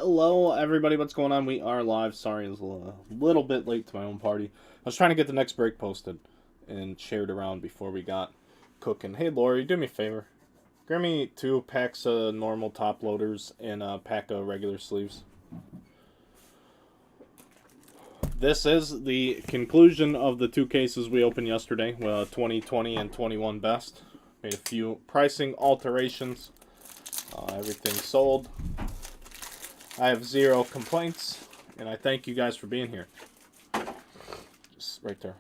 Hello, everybody. What's going on? We are live. Sorry, it was a little bit late to my own party. I was trying to get the next break posted and shared around before we got cooking. Hey, Lori, do me a favor. Grab me 2 packs of normal top loaders and a pack of regular sleeves. This is the conclusion of the 2 cases we opened yesterday, 2020 and 21 best. Made a few pricing alterations. Everything sold. I have 0 complaints, and I thank you guys for being here. Just right there.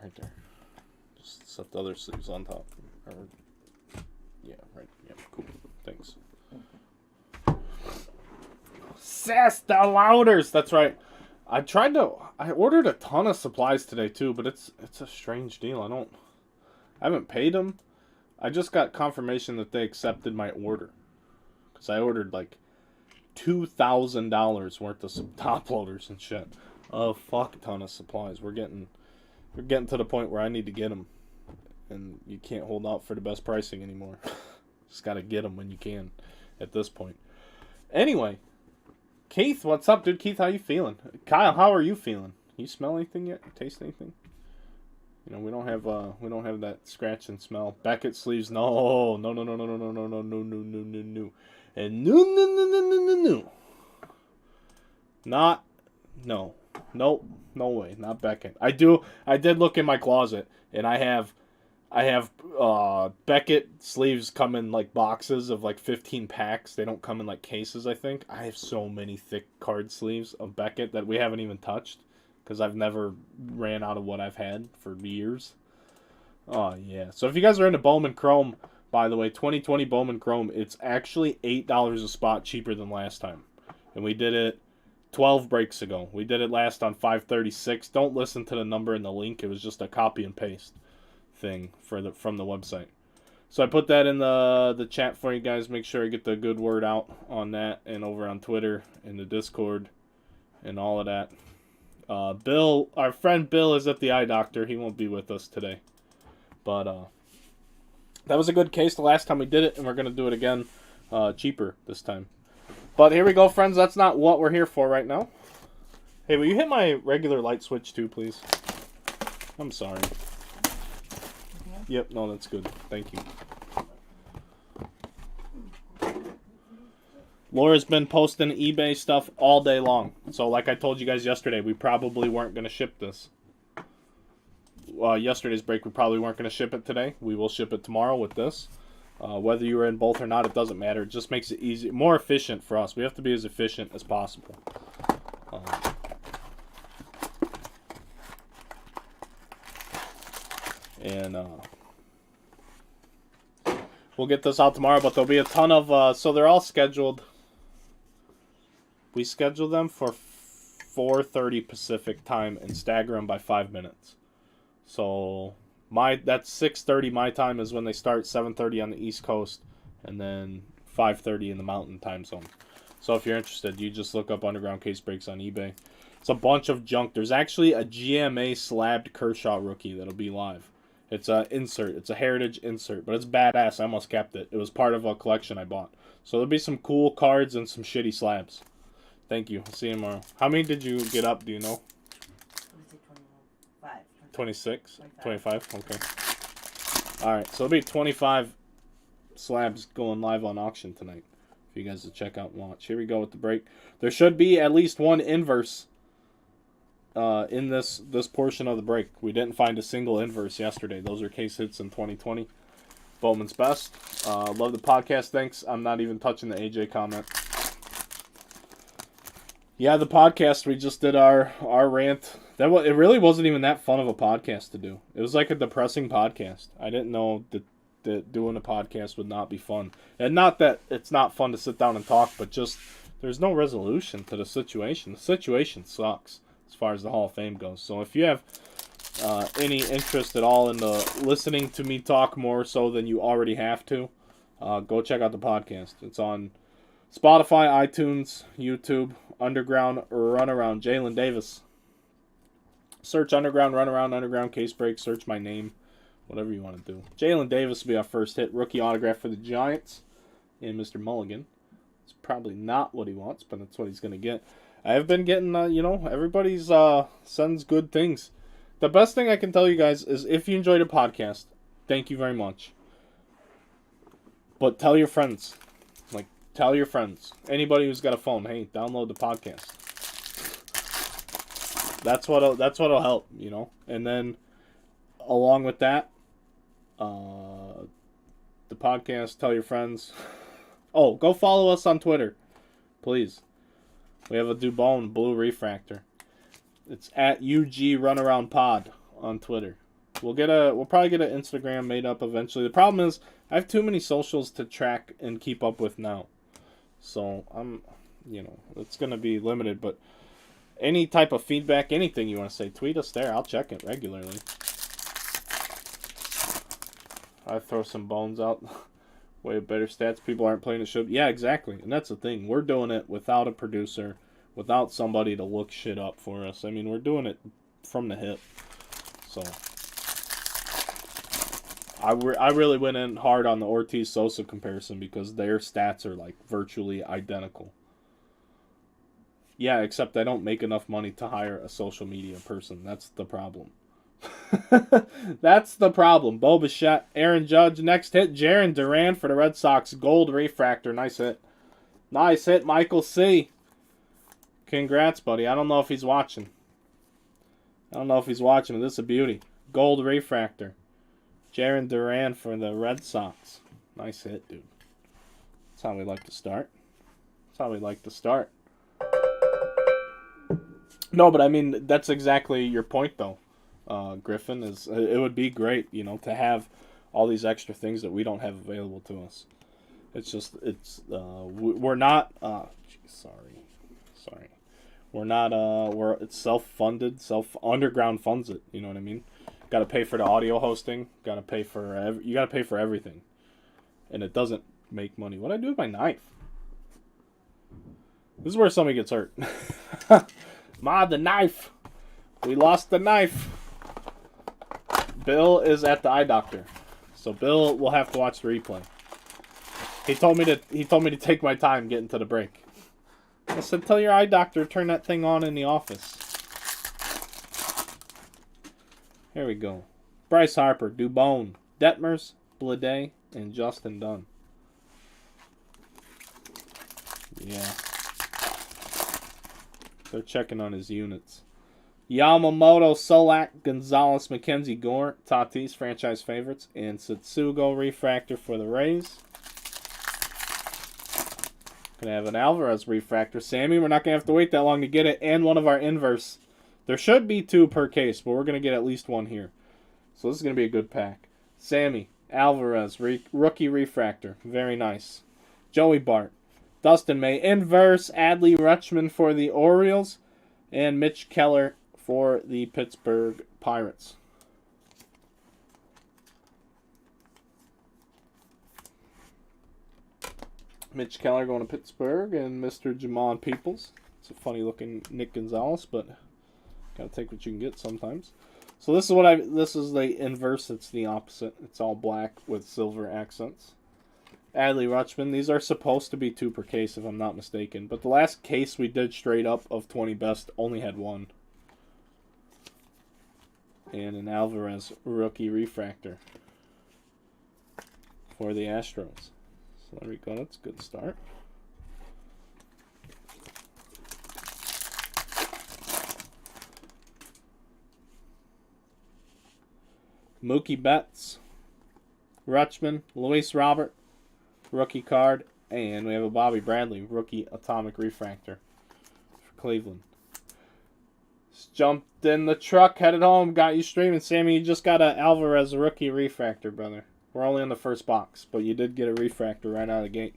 Just set the other sleeves on top. Yeah, right. Yeah, cool. Thanks. Sass the louders. That's right. I ordered a ton of supplies today too, but it's a strange deal. I haven't paid them. I just got confirmation that they accepted my order. Because I ordered like $2,000 worth of some top loaders and shit. A fuck ton of supplies. We're getting to the point where I need to get them. And you can't hold out for the best pricing anymore. Just gotta get them when you can at this point. Anyway, Keith, what's up, dude? Keith, how you feeling? Kyle, how are you feeling? You smell anything yet? Taste anything? You know, we don't have that scratch and smell. Beckett sleeves, no. And Nope, no way, not Beckett. I did look in my closet, and I have Beckett sleeves come in like boxes of like 15 packs. They don't come in like cases, I think. I have so many thick card sleeves of Beckett that we haven't even touched because I've never ran out of what I've had for years. Oh yeah. So if you guys are into Bowman Chrome, by the way, 2020 Bowman Chrome, it's actually $8 a spot cheaper than last time. And we did it 12 breaks ago. We did it last on 536. Don't listen to the number in the link. It was just a copy and paste thing from the website. So I put that in the chat for you guys. Make sure I get the good word out on that and over on Twitter and the Discord and all of that. Bill, our friend Bill is at the eye doctor. He won't be with us today. But that was a good case the last time we did it, and we're going to do it again cheaper this time. But here we go, friends. That's not what we're here for right now. Hey, will you hit my regular light switch too, please? I'm sorry. Yep, no, that's good. Thank you. Laura's been posting eBay stuff all day long. So like I told you guys yesterday, we probably weren't going to ship this. Yesterday's break, we probably weren't going to ship it today. We will ship it tomorrow with this. Whether you were in both or not, it doesn't matter. It just makes it easy, more efficient for us. We have to be as efficient as possible. We'll get this out tomorrow, but there'll be a ton of... so they're all scheduled. We schedule them for 4:30 Pacific time and stagger them by 5 minutes. So that's 6:30 my time is when they start, 7:30 on the East Coast, and then 5:30 in the Mountain time zone. So if you're interested, you just look up Underground Case Breaks on eBay. It's a bunch of junk. There's actually a GMA slabbed Kershaw rookie that'll be live. It's a insert. It's a heritage insert, but it's badass. I almost kept it. It was part of a collection I bought. So there'll be some cool cards and some shitty slabs. Thank you. I'll see you tomorrow. How many did you get up? Do you know? 26? 25? Okay. Alright, so there'll be 25 slabs going live on auction tonight for you guys to check out and watch. Here we go with the break. There should be at least one inverse in this portion of the break. We didn't find a single inverse yesterday. Those are case hits in 2020. Bowman's best. Love the podcast. Thanks. I'm not even touching the AJ comment. Yeah, the podcast, we just did our rant. It really wasn't even that fun of a podcast to do. It was like a depressing podcast. I didn't know that doing a podcast would not be fun. And not that it's not fun to sit down and talk, but just there's no resolution to the situation. The situation sucks as far as the Hall of Fame goes. So if you have any interest at all in listening to me talk more so than you already have to, go check out the podcast. It's on Spotify, iTunes, YouTube, Underground Runaround, Jalen Davis. Search Underground Runaround, Underground Case Break. Search my name, whatever you want to do. Jalen Davis will be our first hit. Rookie autograph for the Giants and Mr. Mulligan. It's probably not what he wants, but that's what he's going to get. I have been getting, everybody's sends good things. The best thing I can tell you guys is if you enjoyed a podcast, thank you very much. But tell your friends. Like, tell your friends. Anybody who's got a phone, hey, download the podcast. That's what'll help, And then, along with that, the podcast, tell your friends. Oh, go follow us on Twitter, please. We have a Bowman Blue Refractor. It's at UG Runaround Pod on Twitter. We'll probably get an Instagram made up eventually. The problem is I have too many socials to track and keep up with now. So it's gonna be limited, but any type of feedback, anything you want to say, tweet us there. I'll check it regularly. I throw some bones out. Way better stats. People aren't playing the show. Yeah, exactly. And that's the thing. We're doing it without a producer, without somebody to look shit up for us. I mean, we're doing it from the hip. So I really went in hard on the Ortiz-Sosa comparison because their stats are like virtually identical. Yeah, except I don't make enough money to hire a social media person. That's the problem. That's the problem. Bo Bichette, Aaron Judge. Next hit, Jarren Duran for the Red Sox. Gold Refractor. Nice hit. Nice hit, Michael C. Congrats, buddy. I don't know if he's watching. This is a beauty. Gold Refractor. Jarren Duran for the Red Sox. Nice hit, dude. That's how we like to start. No, but I mean, that's exactly your point, though. Griffin, it would be great, to have all these extra things that we don't have available to us. We're not, sorry. It's self-funded, Underground funds it, you know what I mean? Got to pay for the audio hosting, you got to pay for everything. And it doesn't make money. What'd I do with my knife? This is where somebody gets hurt. Ma, the knife. We lost the knife. Bill is at the eye doctor, so Bill will have to watch the replay. He told me to take my time getting to the break. I said, tell your eye doctor to turn that thing on in the office. Here we go. Bryce Harper, Dubon, Detmers, Bleday, and Justin Dunn. Yeah. They're checking on his units. Yamamoto, Solak, Gonzalez, McKenzie Gore, Tatis, franchise favorites, and Satsugo Refractor for the Rays. Gonna have an Alvarez Refractor. Sammy, we're not gonna have to wait that long to get it, and one of our inverse. There should be 2 per case, but we're gonna get at least 1 here. So this is gonna be a good pack. Sammy, Alvarez, Rookie Refractor. Very nice. Joey Bart, Dustin May, inverse, Adley Rutschman for the Orioles, and Mitch Keller for the Pittsburgh Pirates. Mitch Keller going to Pittsburgh, and Mr. Jamon Peoples. It's a funny looking Nick Gonzalez, but gotta take what you can get sometimes. So this is the inverse. It's the opposite. It's all black with silver accents. Adley Rutschman. These are supposed to be 2 per case, if I'm not mistaken. But the last case we did straight up of 20 best only had 1. And an Alvarez Rookie Refractor for the Astros. So there we go. That's a good start. Mookie Betts, Rutschman, Luis Robert, rookie card, and we have a Bobby Bradley Rookie Atomic Refractor for Cleveland. Just jumped in the truck, headed home, got you streaming. Sammy, you just got an Alvarez Rookie Refractor, brother. We're only on the first box, but you did get a refractor right out of the gate.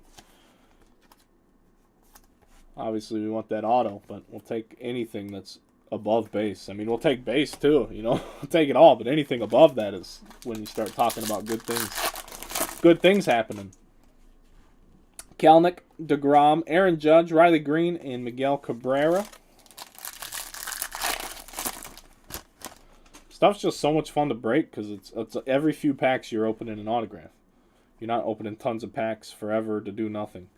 Obviously, we want that auto, but we'll take anything that's above base. I mean, we'll take base too, We'll take it all, but anything above that is when you start talking about good things. Good things happening. Kelnick, DeGrom, Aaron Judge, Riley Green, and Miguel Cabrera. Stuff's just so much fun to break because it's every few packs you're opening an autograph. You're not opening tons of packs forever to do nothing.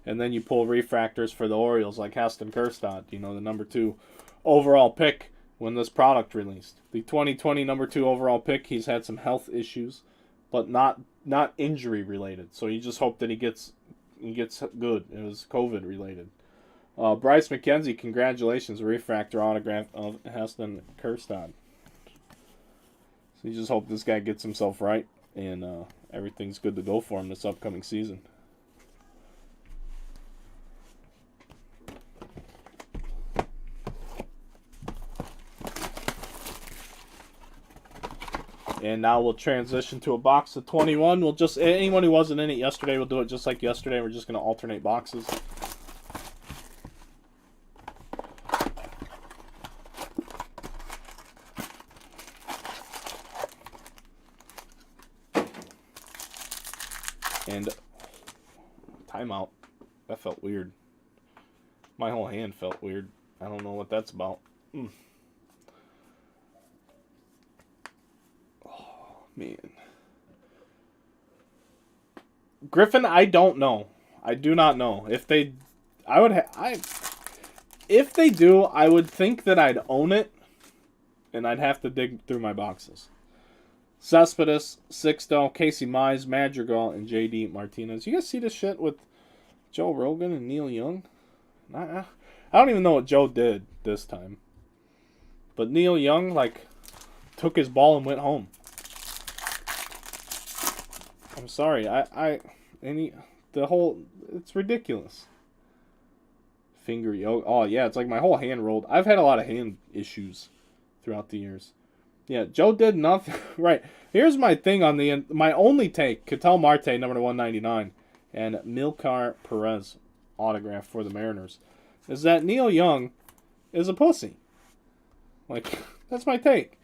And then you pull refractors for the Orioles like Heston Kjerstad, the number 2 overall pick when this product released. The 2020 number 2 overall pick, he's had some health issues, but not injury related. So you just hope that he gets good. It was COVID related. Bryce McKenzie, congratulations, refractor autograph of Heston Kjerstad. So you just hope this guy gets himself right and everything's good to go for him this upcoming season. And now we'll transition to a box of 21. We'll just, anyone who wasn't in it yesterday, we'll do it just like yesterday. We're just going to alternate boxes. And timeout. That felt weird. My whole hand felt weird. I don't know what that's about. Man. Griffin, I don't know. I do not know. If they do, I would think that I'd own it and I'd have to dig through my boxes. Cespedes, Sixto, Casey Mize, Madrigal, and JD Martinez. You guys see this shit with Joe Rogan and Neil Young? I don't even know what Joe did this time. But Neil Young, took his ball and went home. I'm sorry. It's ridiculous. Finger yoke. Oh, yeah, it's like my whole hand rolled. I've had a lot of hand issues throughout the years. Yeah, Joe did nothing. Right. Here's my thing on my only take. Ketel Marte, number 199, and Milkar Perez autograph for the Mariners, is that Neil Young is a pussy. That's my take.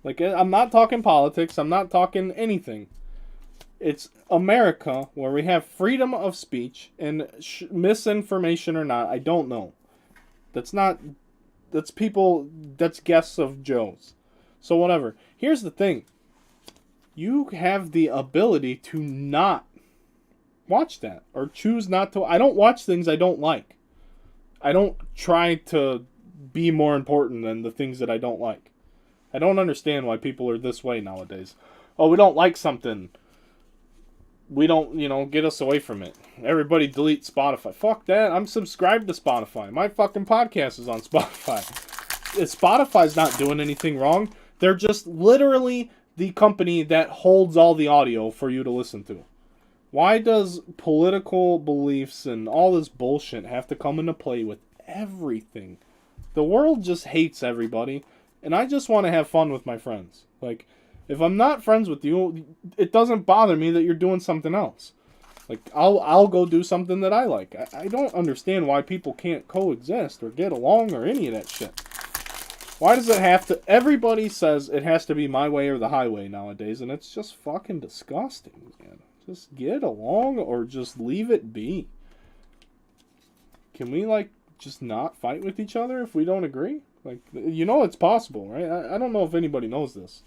I'm not talking politics. I'm not talking anything. It's America where we have freedom of speech and misinformation or not, I don't know. That's guests of Joe's. So whatever. Here's the thing. You have the ability to not watch that or choose not to. I don't watch things I don't like. I don't try to be more important than the things that I don't like. I don't understand why people are this way nowadays. Oh, we don't like something. We don't, get us away from it. Everybody delete Spotify. Fuck that. I'm subscribed to Spotify. My fucking podcast is on Spotify. Spotify's not doing anything wrong. They're just literally the company that holds all the audio for you to listen to. Why does political beliefs and all this bullshit have to come into play with everything? The world just hates everybody, and I just want to have fun with my friends. If I'm not friends with you, it doesn't bother me that you're doing something else. I'll go do something that I like. I don't understand why people can't coexist or get along or any of that shit. Why does it have to... Everybody says it has to be my way or the highway nowadays, and it's just fucking disgusting, man. Just get along or just leave it be. Can we, just not fight with each other if we don't agree? It's possible, right? I don't know if anybody knows this.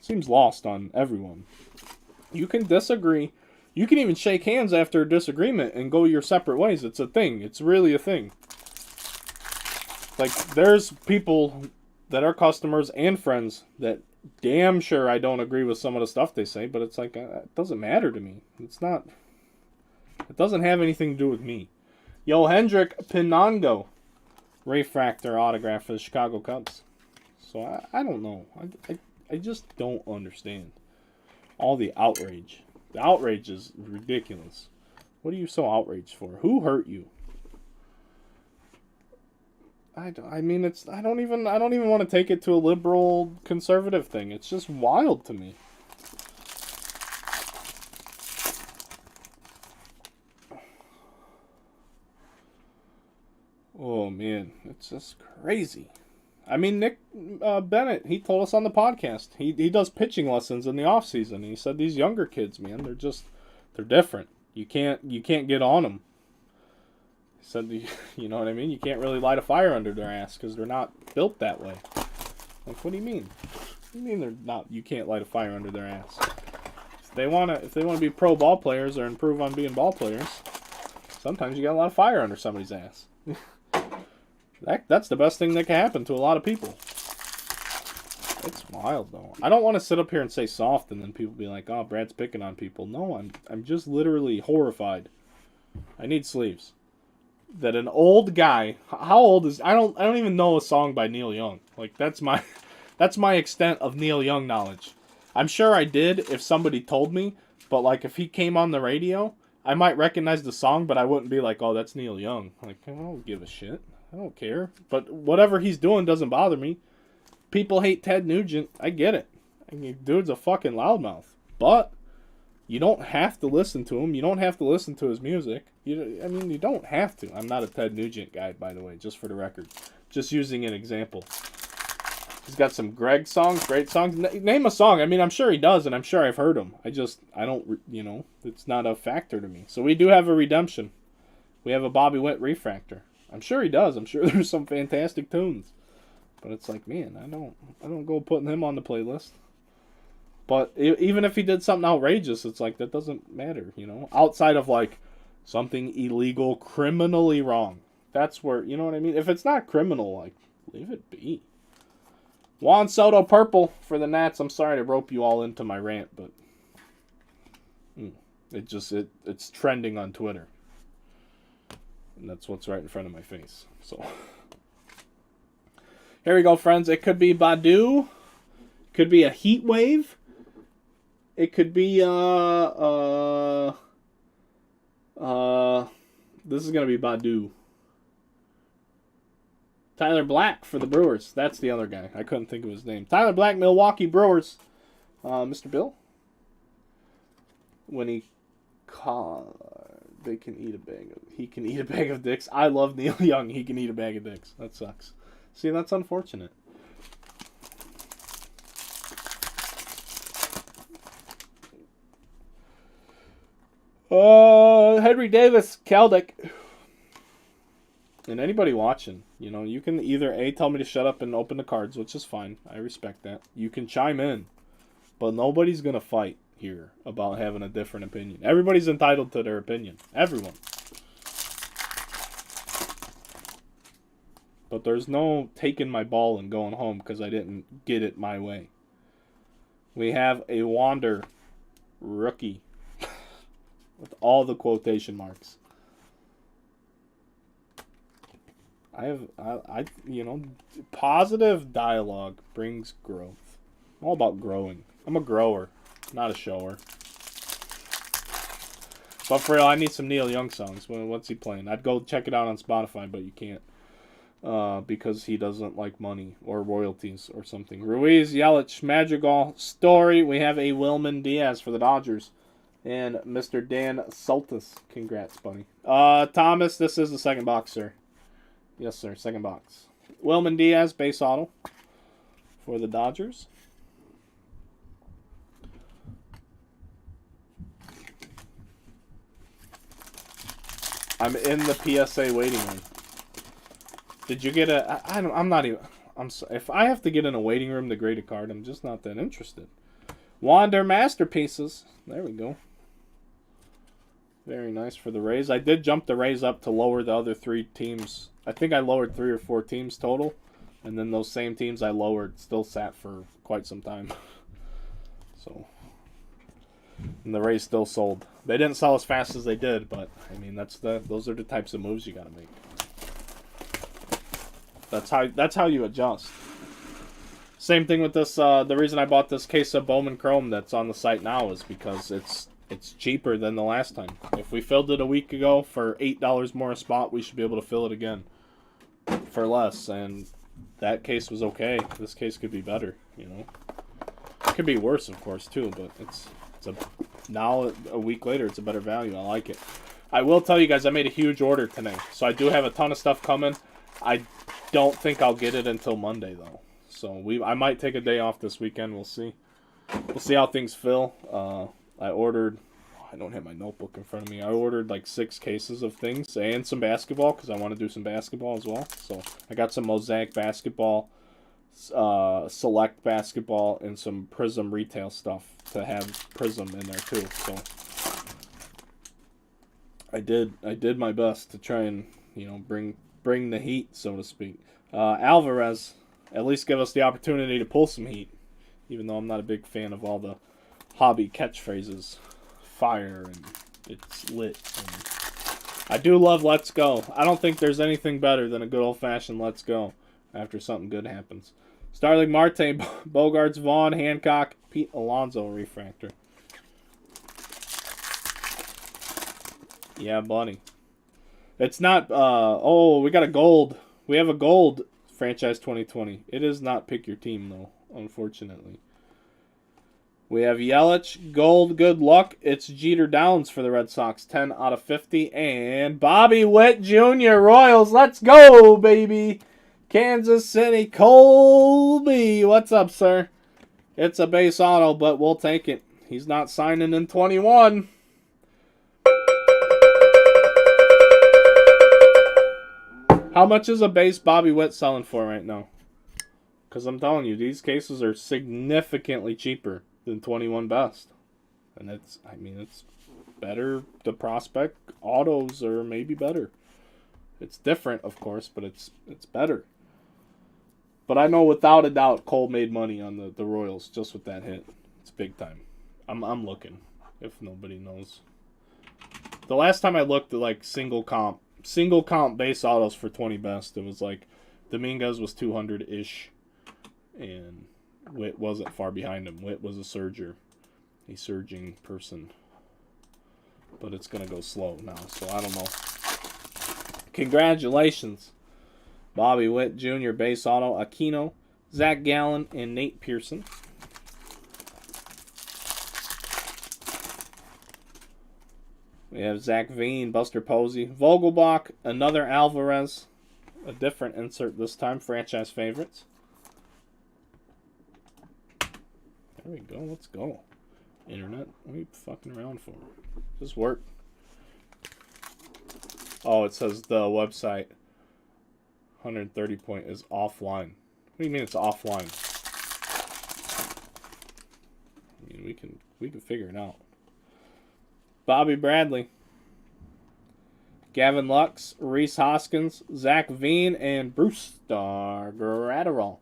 Seems lost on everyone. You can disagree. You can even shake hands after a disagreement and go your separate ways. It's a thing. It's really a thing. There's people that are customers and friends that damn sure I don't agree with some of the stuff they say, but it's it doesn't matter to me. It doesn't have anything to do with me. Yo, Hendrick Pinango, refractor autograph for the Chicago Cubs. So I don't know. I just don't understand all the outrage. The outrage is ridiculous. What are you so outraged for? Who hurt you? I don't even want to take it to a liberal conservative thing. It's just wild to me. Oh man, it's just crazy. Nick Bennett, he told us on the podcast. He does pitching lessons in the off season. He said these younger kids, man, they're different. You can't get on them. He said, you know what I mean? You can't really light a fire under their ass because they're not built that way. What do you mean? What do you mean they're not? You can't light a fire under their ass. If they wanna be pro ball players or improve on being ball players, Sometimes you got a lot of fire under somebody's ass. That's the best thing that can happen to a lot of people. It's wild, though. I don't want to sit up here and say soft and then people be like, oh, Brad's picking on people. No, I'm just literally horrified. I need sleeves. That an old guy, how old is, I don't even know a song by Neil Young. Like, that's my extent of Neil Young knowledge. I'm sure I did if somebody told me, but like if he came on the radio, I might recognize the song, but I wouldn't be like, oh, that's Neil Young. Like, I don't give a shit. I don't care. But whatever he's doing doesn't bother me. People hate Ted Nugent. I get it. I mean, dude's a fucking loudmouth. But you don't have to listen to him. You don't have to listen to his music. You don't have to. I'm not a Ted Nugent guy, by the way, just for the record. Just using an example. He's got some Greg songs, great songs. Name a song. I mean, I'm sure he does, and I'm sure I've heard him. I don't, it's not a factor to me. So we do have a redemption. We have a Bobby Witt refractor. I'm sure he does. I'm sure there's some fantastic tunes. But it's like, man, I don't go putting him on the playlist. But even if he did something outrageous, it's like, that doesn't matter, Outside of, like, something illegal, criminally wrong. That's where, you know what I mean? If it's not criminal, like, leave it be. Juan Soto purple for the Nats. I'm sorry to rope you all into my rant, but it's trending on Twitter. And that's what's right in front of my face. So here we go, friends. It could be Badu. Could be a heat wave. It could be this is gonna be Badu. Tyler Black for the Brewers. That's the other guy. I couldn't think of his name. Tyler Black, Milwaukee Brewers. Mr. Bill. When he they can eat a bag of. He can eat a bag of dicks. I love Neil Young. He can eat a bag of dicks. That sucks. See, that's unfortunate. Henry Davis, Caldic. And anybody watching, you can either A, tell me to shut up and open the cards, which is fine. I respect that. You can chime in. But nobody's going to fight here about having a different opinion. Everybody's entitled to their opinion. Everyone. But there's no taking my ball and going home because I didn't get it my way. We have a Wander rookie. With all the quotation marks. Positive dialogue brings growth. I'm all about growing. I'm a grower, not a shower. But for real, I need some Neil Young songs. What's he playing? I'd go check it out on Spotify, but you can't. Because he doesn't like money or royalties or something. Ruiz, Yelich, Madrigal, Story. We have a Wilman Diaz for the Dodgers. And Mr. Dan Sultis. Congrats, buddy. Thomas, this is the second box, sir. Yes, sir. Second box. Wilman Diaz, base auto for the Dodgers. I'm in the PSA waiting room. Did you get a... I'm not even... if I have to get in a waiting room to grade a card, I'm just not that interested. Wander Masterpieces. There we go. Very nice for the Rays. I did jump the Rays up to lower the other 3 teams. I think I lowered 3 or 4 teams total. And then those same teams I lowered still sat for quite some time. So, and the Rays still sold. They didn't sell as fast as they did, but I mean those are the types of moves you got to make. That's how you adjust. Same thing with this. The reason I bought this case of Bowman Chrome that's on the site now is because it's cheaper than the last time. If we filled it a week ago for $8 more a spot, we should be able to fill it again for less. And that case was okay. This case could be better, It could be worse, of course, too. But now a week later, it's a better value. I like it. I will tell you guys, I made a huge order today, so I do have a ton of stuff coming. I don't think I'll get it until Monday though. So I might take a day off this weekend. We'll see. We'll see how things fill. I ordered. I don't have my notebook in front of me. I ordered like 6 cases of things and some basketball because I want to do some basketball as well. So I got some Mosaic basketball, Select basketball, and some Prism retail stuff to have Prism in there too. So I did my best to try and, you know, bring the heat, so to speak. Alvarez, at least give us the opportunity to pull some heat, even though I'm not a big fan of all the hobby catchphrases. Fire and it's lit. And I do love Let's Go. I don't think there's anything better than a good old-fashioned Let's Go after something good happens. Starling Marte, Bogarts, Vaughn, Hancock, Pete Alonso refractor. Yeah, buddy. It's not, oh, we got a gold. We have a gold franchise 2020. It is not pick your team, though, unfortunately. We have Yelich, gold, good luck. It's Jeter Downs for the Red Sox, 10 out of 50. And Bobby Witt Jr., Royals, let's go, baby. Kansas City, Colby. What's up, sir? It's a base auto, but we'll take it. He's not signing in 21. How much is a base Bobby Witt selling for right now? Because I'm telling you, these cases are significantly cheaper than 21 best. And it's, I mean, it's better. The prospect autos are maybe better. It's different, of course, but it's better. But I know without a doubt Cole made money on the Royals just with that hit. It's big time. I'm looking, if nobody knows. The last time I looked at like single comp base autos for 20 best, it was like Dominguez was 200-ish, and Witt wasn't far behind him. Witt was a surging person. But it's going to go slow now, so I don't know. Congratulations, Bobby Witt Jr., base auto, Aquino, Zach Gallen, and Nate Pearson. We have Zach Veen, Buster Posey, Vogelbach, another Alvarez, a different insert this time, franchise favorites. There we go, let's go. Internet, what are you fucking around for? Just work. Oh, it says the website 130 point is offline. What do you mean it's offline? I mean, we can figure it out. Bobby Bradley, Gavin Lux, Reese Hoskins, Zach Veen, and Brewster Gratterall.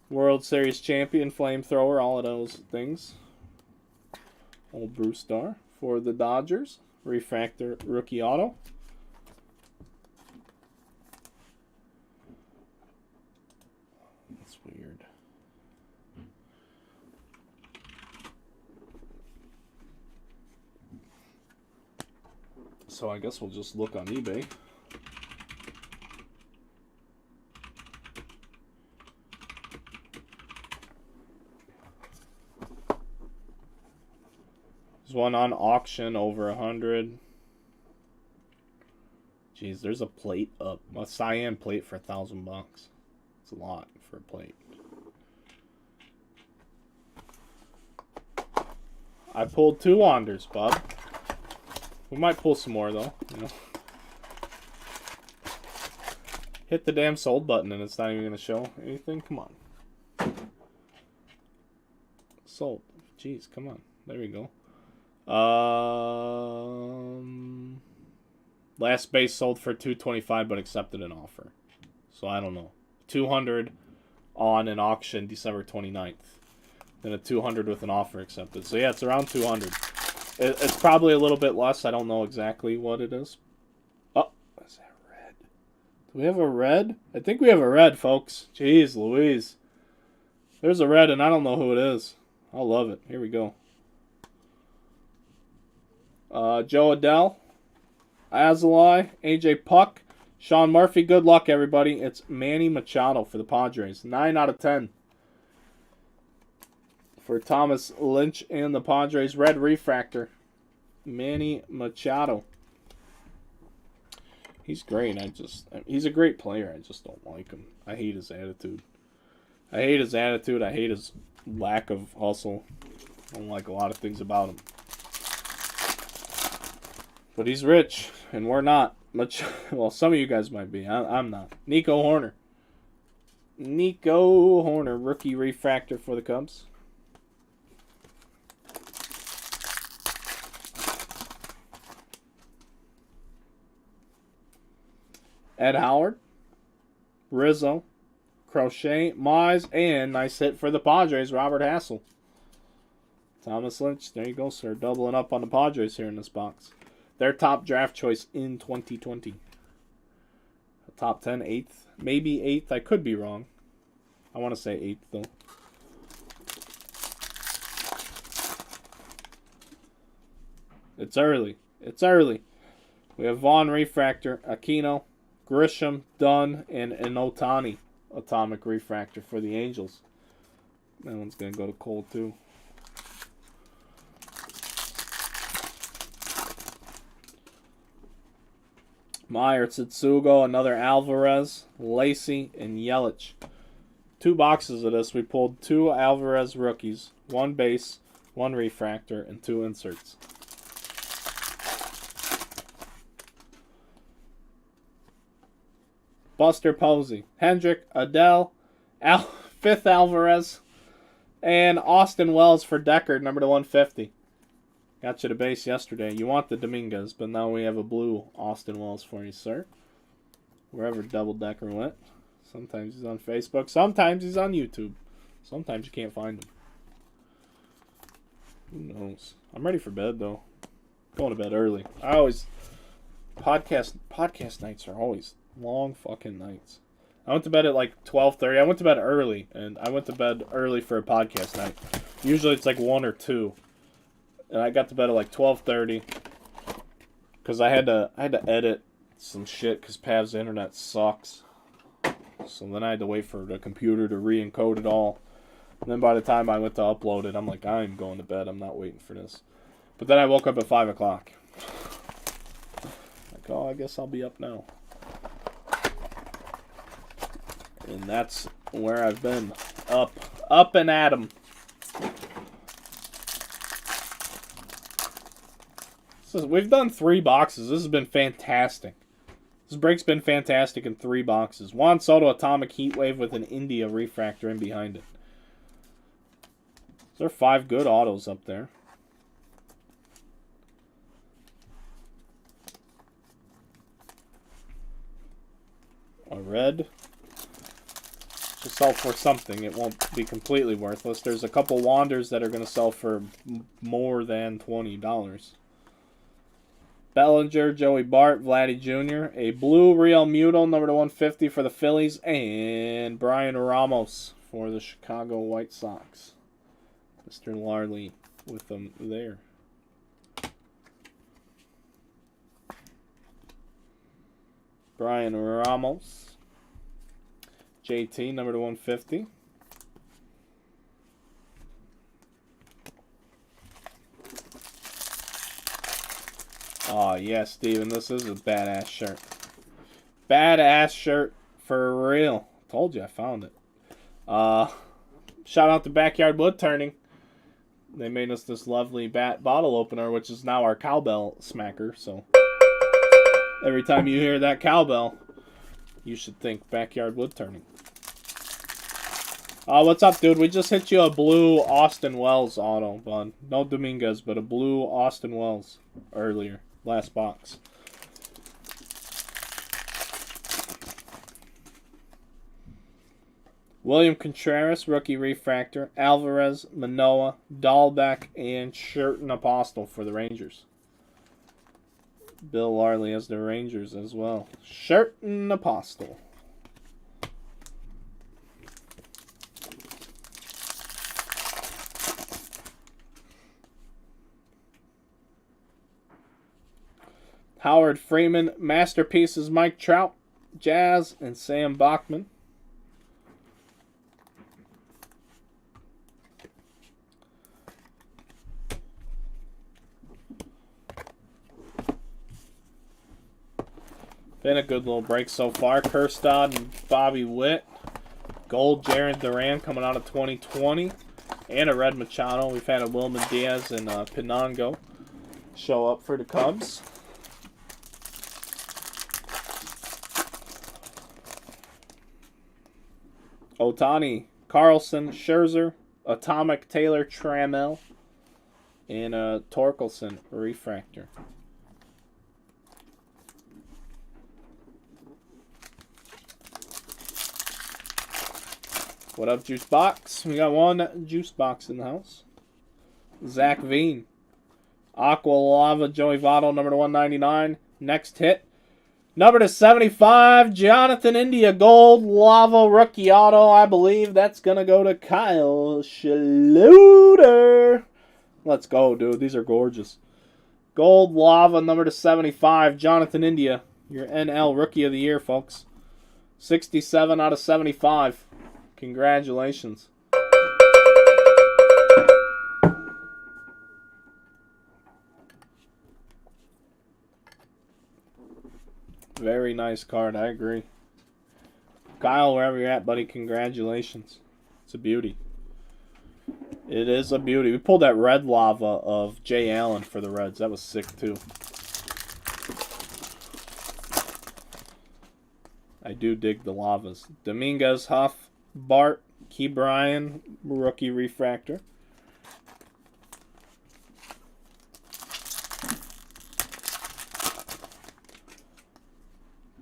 World Series champion, flamethrower, all of those things. Old Brewster for the Dodgers. Refractor rookie auto. That's weird. So I guess we'll just look on eBay. There's one on auction over 100. Jeez, there's a plate up, a cyan plate for $1,000. It's a lot for a plate. I pulled 2 wanders, bub. We might pull some more though, you know. Hit the damn sold button and it's not even gonna show anything. Come on. Sold. Jeez, come on. There we go. Last base sold for $225 but accepted an offer. So I don't know. 200 on an auction December 29th. Then a 200 with an offer accepted. So yeah, it's around 200. It's probably a little bit less. I don't know exactly what it is. Oh, is that red? Do we have a red? I think we have a red, folks. Jeez Louise. There's a red and I don't know who it is. I love it. Here we go. Joe Adell, Azalai, AJ Puck, Sean Murphy. Good luck, everybody. It's Manny Machado for the Padres. 9 out of 10. For Thomas Lynch and the Padres. Red refractor. Manny Machado. He's great. He's a great player. I just don't like him. I hate his attitude. I hate his lack of hustle. I don't like a lot of things about him. But he's rich, and we're not. Well, some of you guys might be. I'm not. Nico Horner. Rookie refractor for the Cubs. Ed Howard, Rizzo, Crochet, Mize, and nice hit for the Padres, Robert Hassel. Thomas Lynch, there you go, sir. Doubling up on the Padres here in this box. Their top draft choice in 2020. Top 10, 8th. Maybe 8th. I could be wrong. I want to say 8th, though. It's early. It's early. We have Vaughn Refractor, Aquino, Grisham, Dunn, and an Ohtani Atomic Refractor for the Angels. That one's going to go to Cole, too. Meyer, Tsutsugo, another Alvarez, Lacey, and Yelich. 2 boxes of this. We pulled 2 Alvarez rookies, 1 base, 1 refractor, and 2 inserts. Buster Posey, Hendrick, Adele, 5th Alvarez, and Austin Wells for Deckard, number to 150. Got you the base yesterday. You want the Dominguez, but now we have a blue Austin Wells for you, sir. Wherever Double Decker went. Sometimes he's on Facebook. Sometimes he's on YouTube. Sometimes you can't find him. Who knows? I'm ready for bed, though. Going to bed early. I always... Podcast nights are always long fucking nights. I went to bed at like 12:30. I went to bed early, and I went to bed early for a podcast night. Usually it's like 1 or 2. And I got to bed at like 12:30 because I had to edit some shit because Pav's internet sucks. So then I had to wait for the computer to re-encode it all. And then by the time I went to upload it, I'm like, I'm going to bed. I'm not waiting for this. But then I woke up at 5 o'clock. Like, oh, I guess I'll be up now. And that's where I've been. Up and at 'em. We've done 3 boxes. This has been fantastic. This break's been fantastic in 3 boxes. Juan Soto Atomic Heatwave with an India Refractor in behind it. There are 5 good autos up there. A red. Should sell for something. It won't be completely worthless. There's a couple Wanders that are going to sell for more than $20. Bellinger, Joey Bart, Vladdy Jr., a blue Real Muto, number to 150 for the Phillies, and Brian Ramos for the Chicago White Sox. Mr. Larley with them there. Brian Ramos. JT, number to 150. Oh, yeah, Steven, this is a badass shirt. Badass shirt for real. Told you I found it. Shout out to Backyard Wood Turning. They made us this lovely bottle opener, which is now our cowbell smacker. So every time you hear that cowbell, you should think Backyard Wood Turning. What's up, dude? We just hit you a blue Austin Wells auto, bud. No Dominguez, but a blue Austin Wells earlier. Last box. William Contreras, rookie refractor. Alvarez, Manoah, Dahlbeck, and Sherton Apostle for the Rangers. Bill Larley has the Rangers as well. Sherton Apostle. Howard Freeman, Masterpieces, Mike Trout, Jazz, and Sam Bachman. Been a good little break so far. Kerstad and Bobby Witt. Gold Jared Duran coming out of 2020. And a red Machado. We've had a Wilman Diaz and Pinango show up for the Cubs. Ohtani, Carlson, Scherzer, Atomic Taylor Trammell, and a Torkelson refractor. What up, Juice Box? We got one Juice Box in the house. Zach Veen. Aqua Lava Joey Votto, number to 199. Next hit. Number to 75, Jonathan India Gold Lava Rookie Auto. I believe that's going to go to Kyle Schluter. Let's go, dude. These are gorgeous. Gold Lava, number to 75, Jonathan India. Your NL Rookie of the Year, folks. 67 out of 75. Congratulations. Very nice card, I agree. Kyle, wherever you're at, buddy, congratulations. It's a beauty. It is a beauty. We pulled that red lava of Jay Allen for the Reds. That was sick, too. I do dig the lavas. Dominguez, Huff, Bart, Key Bryan, rookie refractor.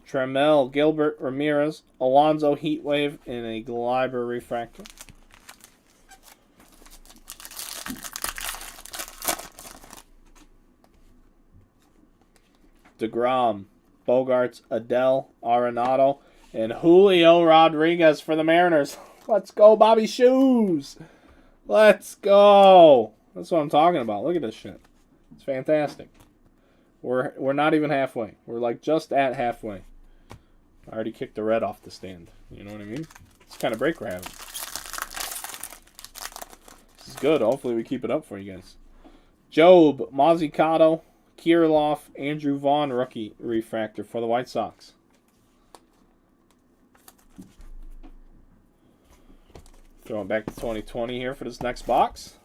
Tremel, Gilbert, Ramirez, Alonso Heatwave, and a Gleiber refractor. DeGrom, Bogarts, Adele, Arenado, and Julio Rodriguez for the Mariners. Let's go, Bobby Shoes. Let's go. That's what I'm talking about. Look at this shit. It's fantastic. We're not even halfway. We're like just at halfway. I already kicked the red off the stand. You know what I mean? It's the kind of break we're having. This is good. Hopefully we keep it up for you guys. Job, Mazzucato, Kirilloff, Andrew Vaughn, rookie refractor for the White Sox. Throwing back to 2020 here for this next box.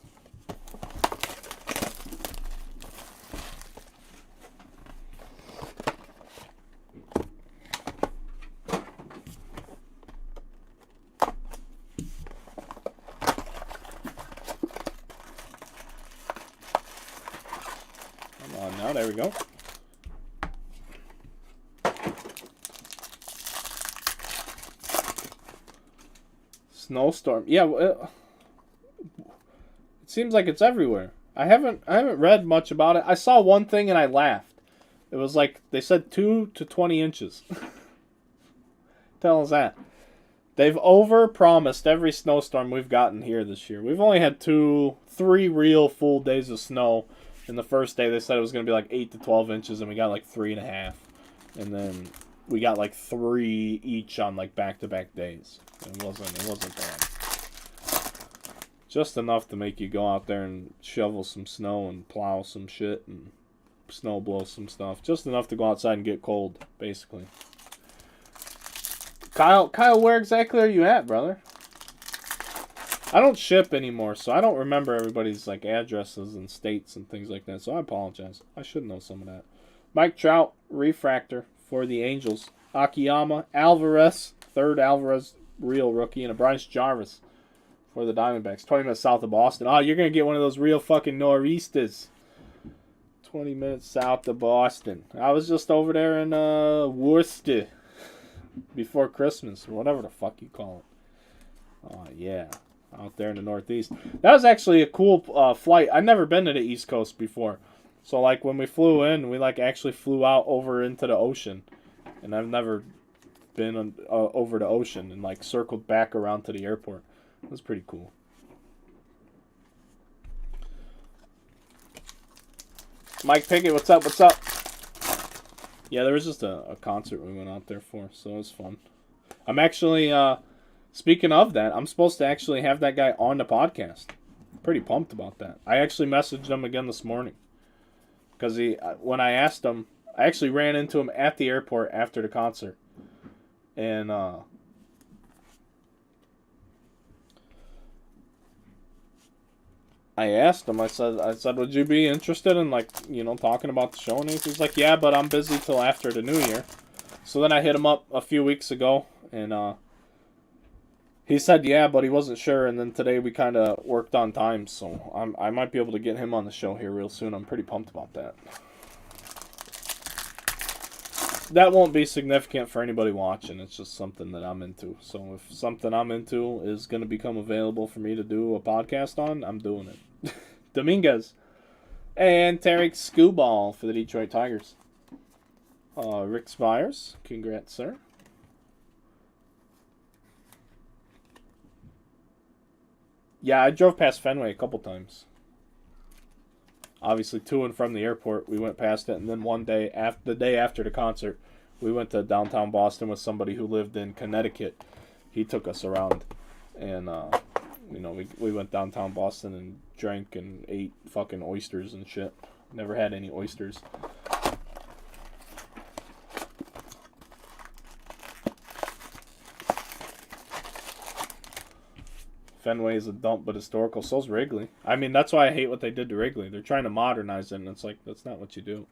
There we go. Snowstorm. Yeah, it seems like it's everywhere. I haven't read much about it. I saw one thing and I laughed. It was like they said 2 to 20 inches. Tell us that. They've over-promised every snowstorm we've gotten here this year. We've only had 3 real full days of snow. And the first day they said it was going to be like 8 to 12 inches, and we got like 3.5. And then we got like 3 each on like back-to-back days. It wasn't bad. Just enough to make you go out there and shovel some snow and plow some shit and snow blow some stuff. Just enough to go outside and get cold, basically. Kyle, where exactly are you at, brother? I don't ship anymore, so I don't remember everybody's like addresses and states and things like that. So I apologize. I should know some of that. Mike Trout, refractor for the Angels. Akiyama, Alvarez, third Alvarez real rookie, and a Bryce Jarvis for the Diamondbacks. 20 minutes south of Boston. Oh, you're gonna get one of those real fucking nor'easters. 20 minutes south of Boston. I was just over there in Worcester before Christmas, or whatever the fuck you call it. Oh yeah. Out there in the Northeast. That was actually a cool flight. I've never been to the East Coast before. So, like, when we flew in, we, like, actually flew out over into the ocean. And I've never been over the ocean and, like, circled back around to the airport. It was pretty cool. Mike Pickett, what's up? What's up? Yeah, there was just a concert we went out there for, so it was fun. I'm actually... Speaking of that, I'm supposed to actually have that guy on the podcast. Pretty pumped about that. I actually messaged him again this morning. Because when I asked him, I actually ran into him at the airport after the concert. And I asked him, I said, would you be interested in, like, you know, talking about the show? And he's like, yeah, but I'm busy till after the new year. So then I hit him up a few weeks ago, and he said yeah, but he wasn't sure, and then today we kind of worked on time, so I might be able to get him on the show here real soon. I'm pretty pumped about that. that won't be significant for anybody watching. It's just something that I'm into. So if something I'm into is going to become available for me to do a podcast on, I'm doing it. Dominguez. And Tarek Skubal for the Detroit Tigers. Rick Spires. Congrats, sir. Yeah, I drove past Fenway a couple times. Obviously, to and from the airport, we went past it, and then one day, the day after the concert, we went to downtown Boston with somebody who lived in Connecticut. He took us around, and we went downtown Boston and drank and ate fucking oysters and shit. Never had any oysters. Fenway is a dump, but historical. So's Wrigley. I mean, that's why I hate what they did to Wrigley. They're trying to modernize it, and it's like, that's not what you do.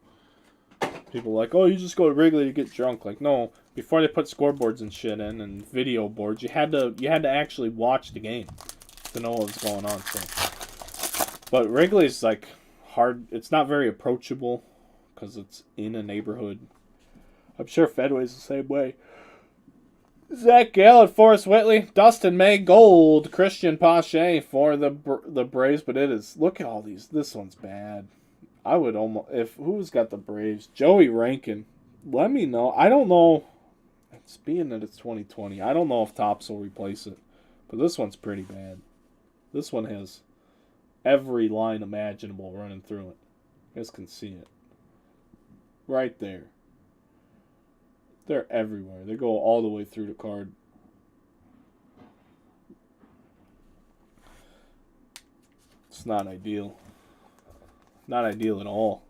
People are like, oh, you just go to Wrigley to get drunk. Like, no. Before they put scoreboards and shit in and video boards, you had to actually watch the game to know what's going on. So. But Wrigley's like hard. It's not very approachable because it's in a neighborhood. I'm sure Fenway's the same way. Zach Gale at Forrest Whitley, Dustin May Gold, Christian Pache for the Braves, but it is, look at all these. This one's bad. I would almost, who's got the Braves? Joey Rankin. Let me know. I don't know. It's being that it's 2020. I don't know if Topps will replace it, but this one's pretty bad. This one has every line imaginable running through it. You guys can see it. Right there. They're everywhere. They go all the way through the card. It's not ideal. Not ideal at all.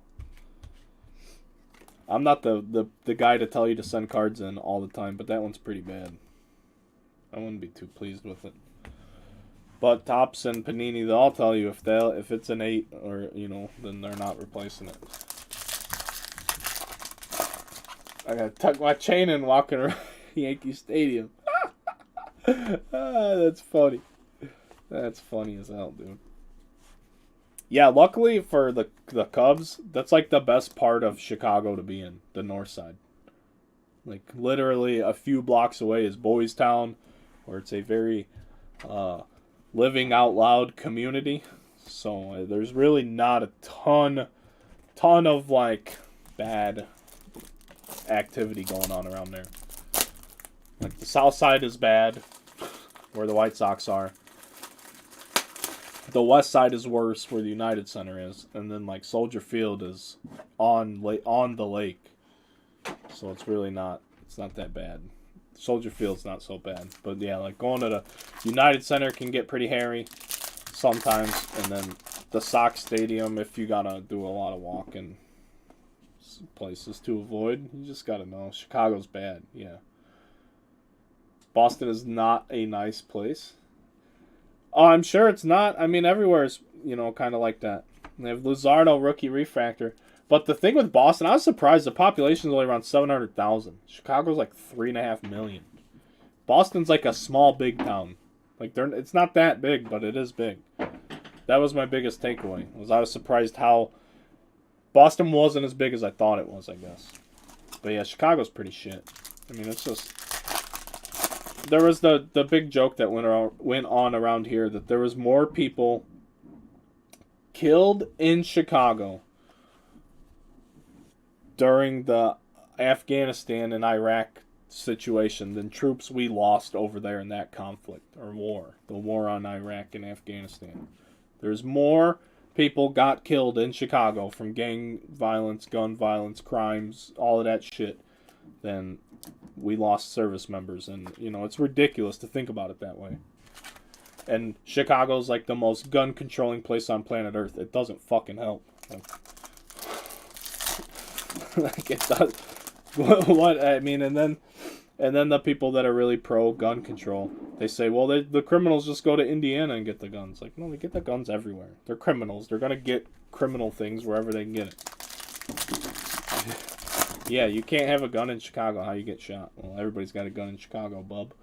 I'm not the guy to tell you to send cards in all the time, but that one's pretty bad. I wouldn't be too pleased with it. But Topps and Panini, they'll all tell you if it's an 8 or then they're not replacing it. I gotta tuck my chain in walking around Yankee Stadium. That's funny. That's funny as hell, dude. Yeah, luckily for the Cubs, that's like the best part of Chicago to be in, the north side. Like literally a few blocks away is Boys Town, where it's a very living out loud community. So there's really not a ton of like bad activity going on around there. Like the south side is bad, where the White Sox are. The west side is worse, where the United Center is, and then like Soldier Field is on the lake, so it's not that bad. Soldier Field's not so bad, but yeah, like going to the United Center can get pretty hairy sometimes, and then the Sox Stadium, if you gotta do a lot of walking places to avoid, you just gotta know. Chicago's bad, yeah. Boston is not a nice place. Oh, I'm sure it's not. I mean, everywhere is, kind of like that. They have Luzardo rookie refractor. But the thing with Boston, I was surprised the population is only around 700,000. Chicago's like 3.5 million. Boston's like a small, big town. Like it's not that big, but it is big. That was my biggest takeaway. I was surprised how Boston wasn't as big as I thought it was, I guess. But yeah, Chicago's pretty shit. I mean, it's just... There was the big joke that went on around here that there was more people killed in Chicago during the Afghanistan and Iraq situation than troops we lost over there in that conflict or war. The war on Iraq and Afghanistan. There's more people got killed in Chicago from gang violence, gun violence, crimes, all of that shit than we lost service members. And, it's ridiculous to think about it that way. And Chicago's like the most gun-controlling place on planet Earth. It doesn't fucking help. Like it does. What I mean, and then the people that are really pro-gun control, they say, well, the criminals just go to Indiana and get the guns. Like, no, they get the guns everywhere. They're criminals. They're gonna get criminal things wherever they can get it. Yeah, you can't have a gun in Chicago. How you get shot? Well, everybody's got a gun in Chicago, bub.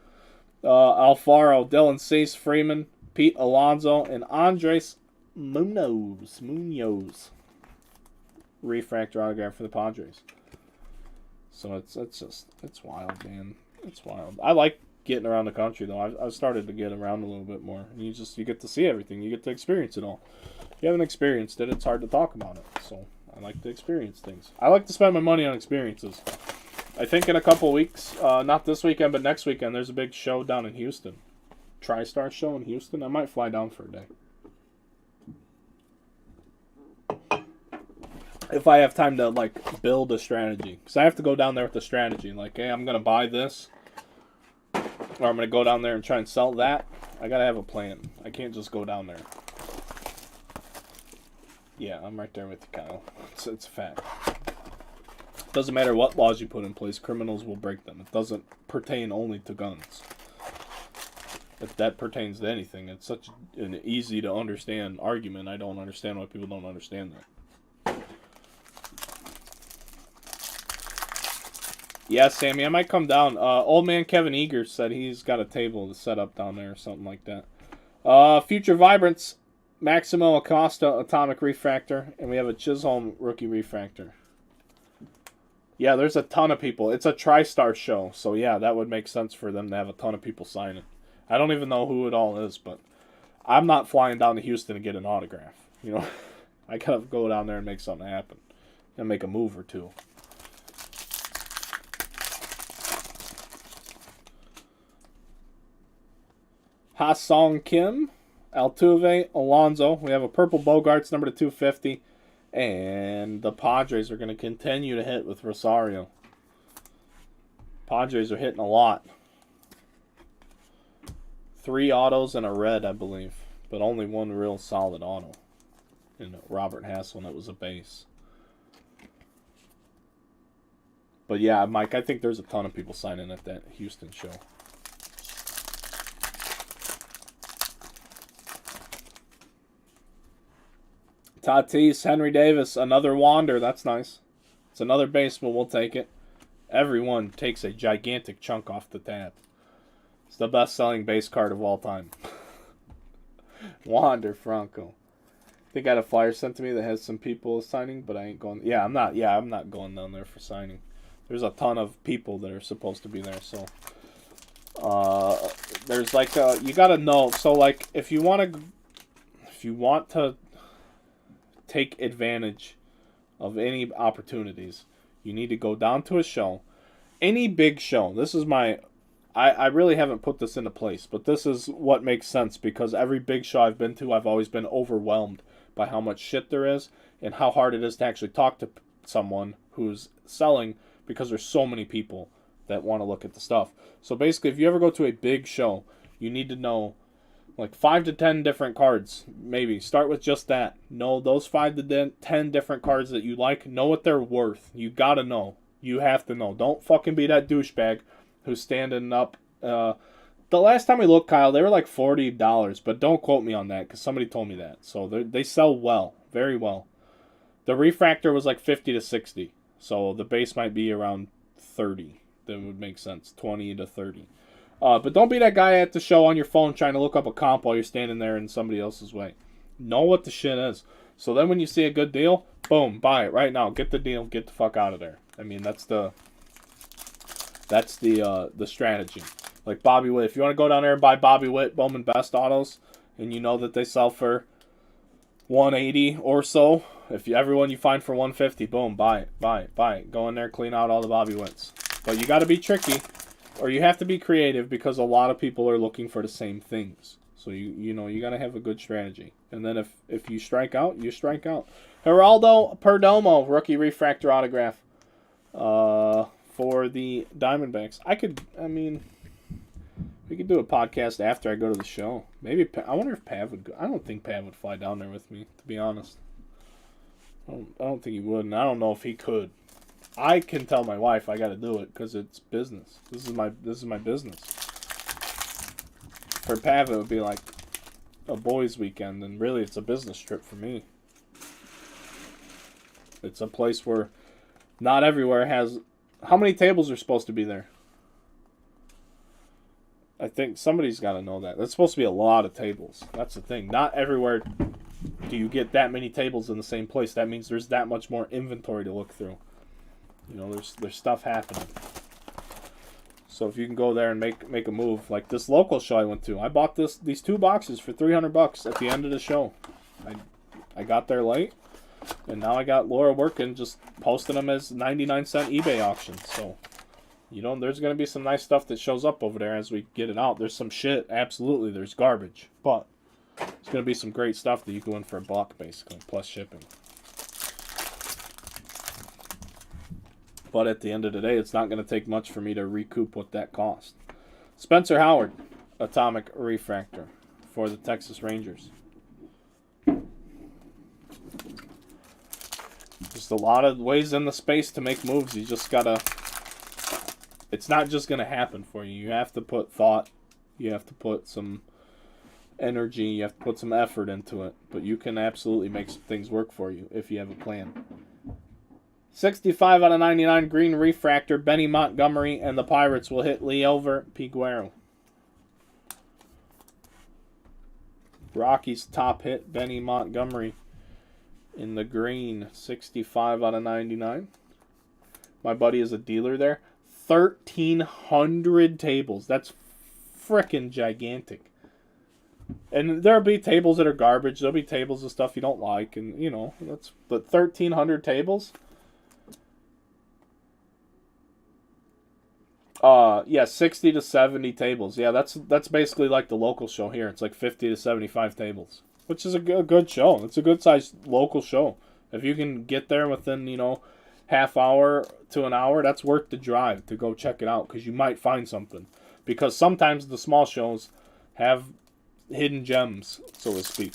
Alfaro, Dylan Cease, Freeman, Pete Alonso, and Andres Munoz. Refractor autograph for the Padres. So it's wild, man. It's wild. I like getting around the country though. I've started to get around a little bit more. You get to see everything. You get to experience it all. If you haven't experienced it, it's hard to talk about it. So I like to experience things. I like to spend my money on experiences. I think in a couple weeks, not this weekend, but next weekend, there's a big show down in Houston. TriStar show in Houston. I might fly down for a day. If I have time to, like, build a strategy. Because I have to go down there with a strategy. Like, hey, I'm going to buy this. Or I'm going to go down there and try and sell that. I got to have a plan. I can't just go down there. Yeah, I'm right there with you, Kyle. It's a fact. Doesn't matter what laws you put in place. Criminals will break them. It doesn't pertain only to guns. If that pertains to anything, it's such an easy to understand argument. I don't understand why people don't understand that. Yeah, Sammy, I might come down. Old man Kevin Eager said he's got a table to set up down there or something like that. Future Vibrance, Maximo Acosta Atomic Refractor, and we have a Chisholm Rookie Refractor. Yeah, there's a ton of people. It's a TriStar show, so yeah, that would make sense for them to have a ton of people signing. I don't even know who it all is, but I'm not flying down to Houston to get an autograph. You know, I gotta go down there and make something happen, and make a move or two. Ha-Song Kim, Altuve, Alonso. We have a purple Bogarts, number to 250. And the Padres are going to continue to hit with Rosario. Padres are hitting a lot. 3 autos and a red, I believe. But only one real solid auto. And Robert Hasselman, it was a base. But yeah, Mike, I think there's a ton of people signing at that Houston show. Tatis, Henry Davis, another Wander. That's nice. It's another base, but we'll take it. Everyone takes a gigantic chunk off the tab. It's the best-selling base card of all time. Wander Franco. I think I got a flyer sent to me that has some people signing, but I ain't going. Yeah, I'm not going down there for signing. There's a ton of people that are supposed to be there, so there's like you gotta know. So like if you want to take advantage of any opportunities, you need to go down to a show, any big show. This is I really haven't put this into place, but this is what makes sense because every big show I've been to, I've always been overwhelmed by how much shit there is and how hard it is to actually talk to someone who's selling because there's so many people that want to look at the stuff. So basically, if you ever go to a big show, you need to know like 5 to 10 different cards, maybe. Start with just that. Know those 5 to 10 different cards that you like. Know what they're worth. You gotta know. You have to know. Don't fucking be that douchebag who's standing up. The last time we looked, Kyle, they were like $40, but don't quote me on that because somebody told me that. So they sell well, very well. The refractor was like 50 to 60, so the base might be around 30. That would make sense, 20 to 30. But don't be that guy at the show on your phone trying to look up a comp while you're standing there in somebody else's way. Know what the shit is. So then when you see a good deal, boom, buy it right now. Get the deal. Get the fuck out of there. I mean, that's the strategy. Like Bobby Witt. If you want to go down there and buy Bobby Witt Bowman Best autos, and you know that they sell for $180 or so, everyone you find for $150, boom, buy it. Go in there, clean out all the Bobby Witts. But you got to be tricky. Or you have to be creative because a lot of people are looking for the same things. So you got to have a good strategy. And then if you strike out, you strike out. Geraldo Perdomo, rookie refractor autograph for the Diamondbacks. We could do a podcast after I go to the show. Maybe I wonder if Pav would go. I don't think Pav would fly down there with me, to be honest. I don't think he would, and I don't know if he could. I can tell my wife I got to do it because it's business. This is my business. For Pav, it would be like a boys' weekend, and really, it's a business trip for me. It's a place where not everywhere has. How many tables are supposed to be there? I think somebody's got to know that. That's supposed to be a lot of tables. That's the thing. Not everywhere do you get that many tables in the same place. That means there's that much more inventory to look through. You know, there's stuff happening. So if you can go there and make a move, like this local show I went to, I bought these 2 boxes for $300 at the end of the show. I got there late, and now I got Laura working, just posting them as 99-cent eBay auctions. So, you know, there's gonna be some nice stuff that shows up over there as we get it out. There's some shit, absolutely. There's garbage, but there's gonna be some great stuff that you can win for $1 basically, plus shipping. But at the end of the day, it's not going to take much for me to recoup what that cost. Spencer Howard, Atomic Refractor for the Texas Rangers. Just a lot of ways in the space to make moves. You just got to... It's not just going to happen for you. You have to put thought. You have to put some energy. You have to put some effort into it. But you can absolutely make some things work for you if you have a plan. 65 out of 99 green refractor, Benny Montgomery, and the Pirates will hit Liover Piguero. Rockies top hit, Benny Montgomery in the green, 65 out of 99. My buddy is a dealer there. 1,300 tables. That's frickin' gigantic. And there'll be tables that are garbage. There'll be tables of stuff you don't like, and you know, but 1,300 tables. Yeah, 60 to 70 tables. Yeah, that's basically like the local show here. It's like 50 to 75 tables, which is a good show. It's a good sized local show. If you can get there within, you know, half hour to an hour, that's worth the drive to go check it out, because you might find something. Because sometimes the small shows have hidden gems, so to speak.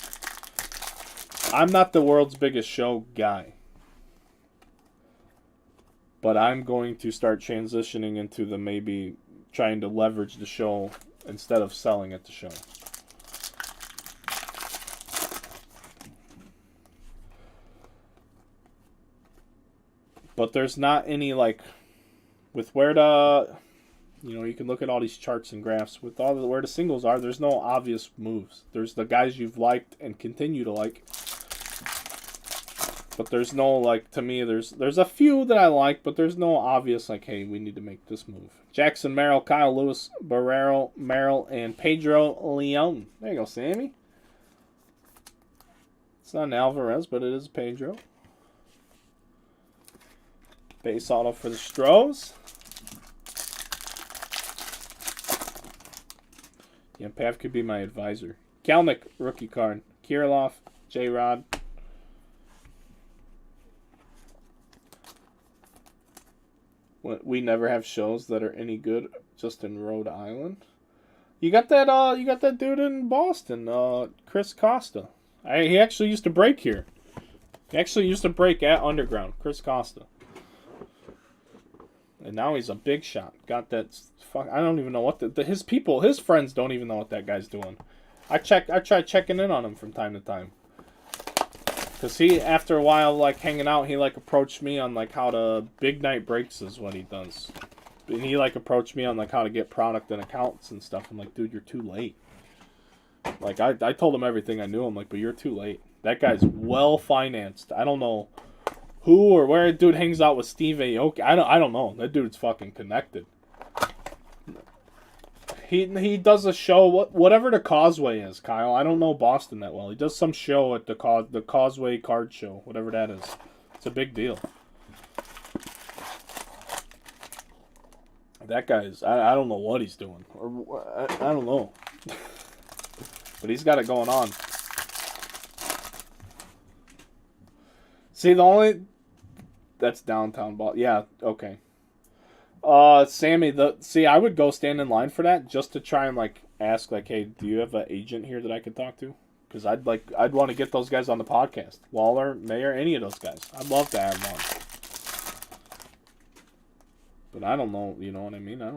I'm not the world's biggest show guy, but I'm going to start transitioning into the maybe trying to leverage the show instead of selling at the show. But there's not any, like, with where the, you know, you can look at all these charts and graphs. With all the, where the singles are, there's no obvious moves. There's the guys you've liked and continue to like. But there's no, like, to me, there's a few that I like, but there's no obvious, like, hey, we need to make this move. Jackson Merrill, Kyle Lewis, Barrero, Merrill, and Pedro Leon. There you go, Sammy. It's not an Alvarez, but it is Pedro. Base auto for the Stros. Yeah, Pav could be my advisor. Kelnick, rookie card. Kirilloff, J-Rod. We never have shows that are any good just in Rhode Island. You got that dude in Boston, Chris Costa. He actually used to break here. He actually used to break at Underground, Chris Costa. And now he's a big shot. Got that fuck. I don't even know what his friends don't even know what that guy's doing. I try checking in on him from time to time. Cause he, after a while, like hanging out, he like approached me on like how to big night breaks is what he does, and he like approached me on like how to get product and accounts and stuff. I'm like, dude, you're too late. Like I told him everything I knew. I'm like, but you're too late. That guy's well financed. I don't know who or where dude hangs out with Steve Aoki. I don't know. That dude's fucking connected. He does a show, whatever the Causeway is, Kyle. I don't know Boston that well. He does some show at the Causeway card show, whatever that is. It's a big deal. That guy's, I don't know what he's doing. Or I don't know. But he's got it going on. See, that's downtown Boston. Yeah, okay. Sammy, I would go stand in line for that just to try and like ask, like, hey, do you have an agent here that I could talk to? Because I'd want to get those guys on the podcast. Waller, Mayer, any of those guys. I'd love to have one. But I don't know, you know what I mean? I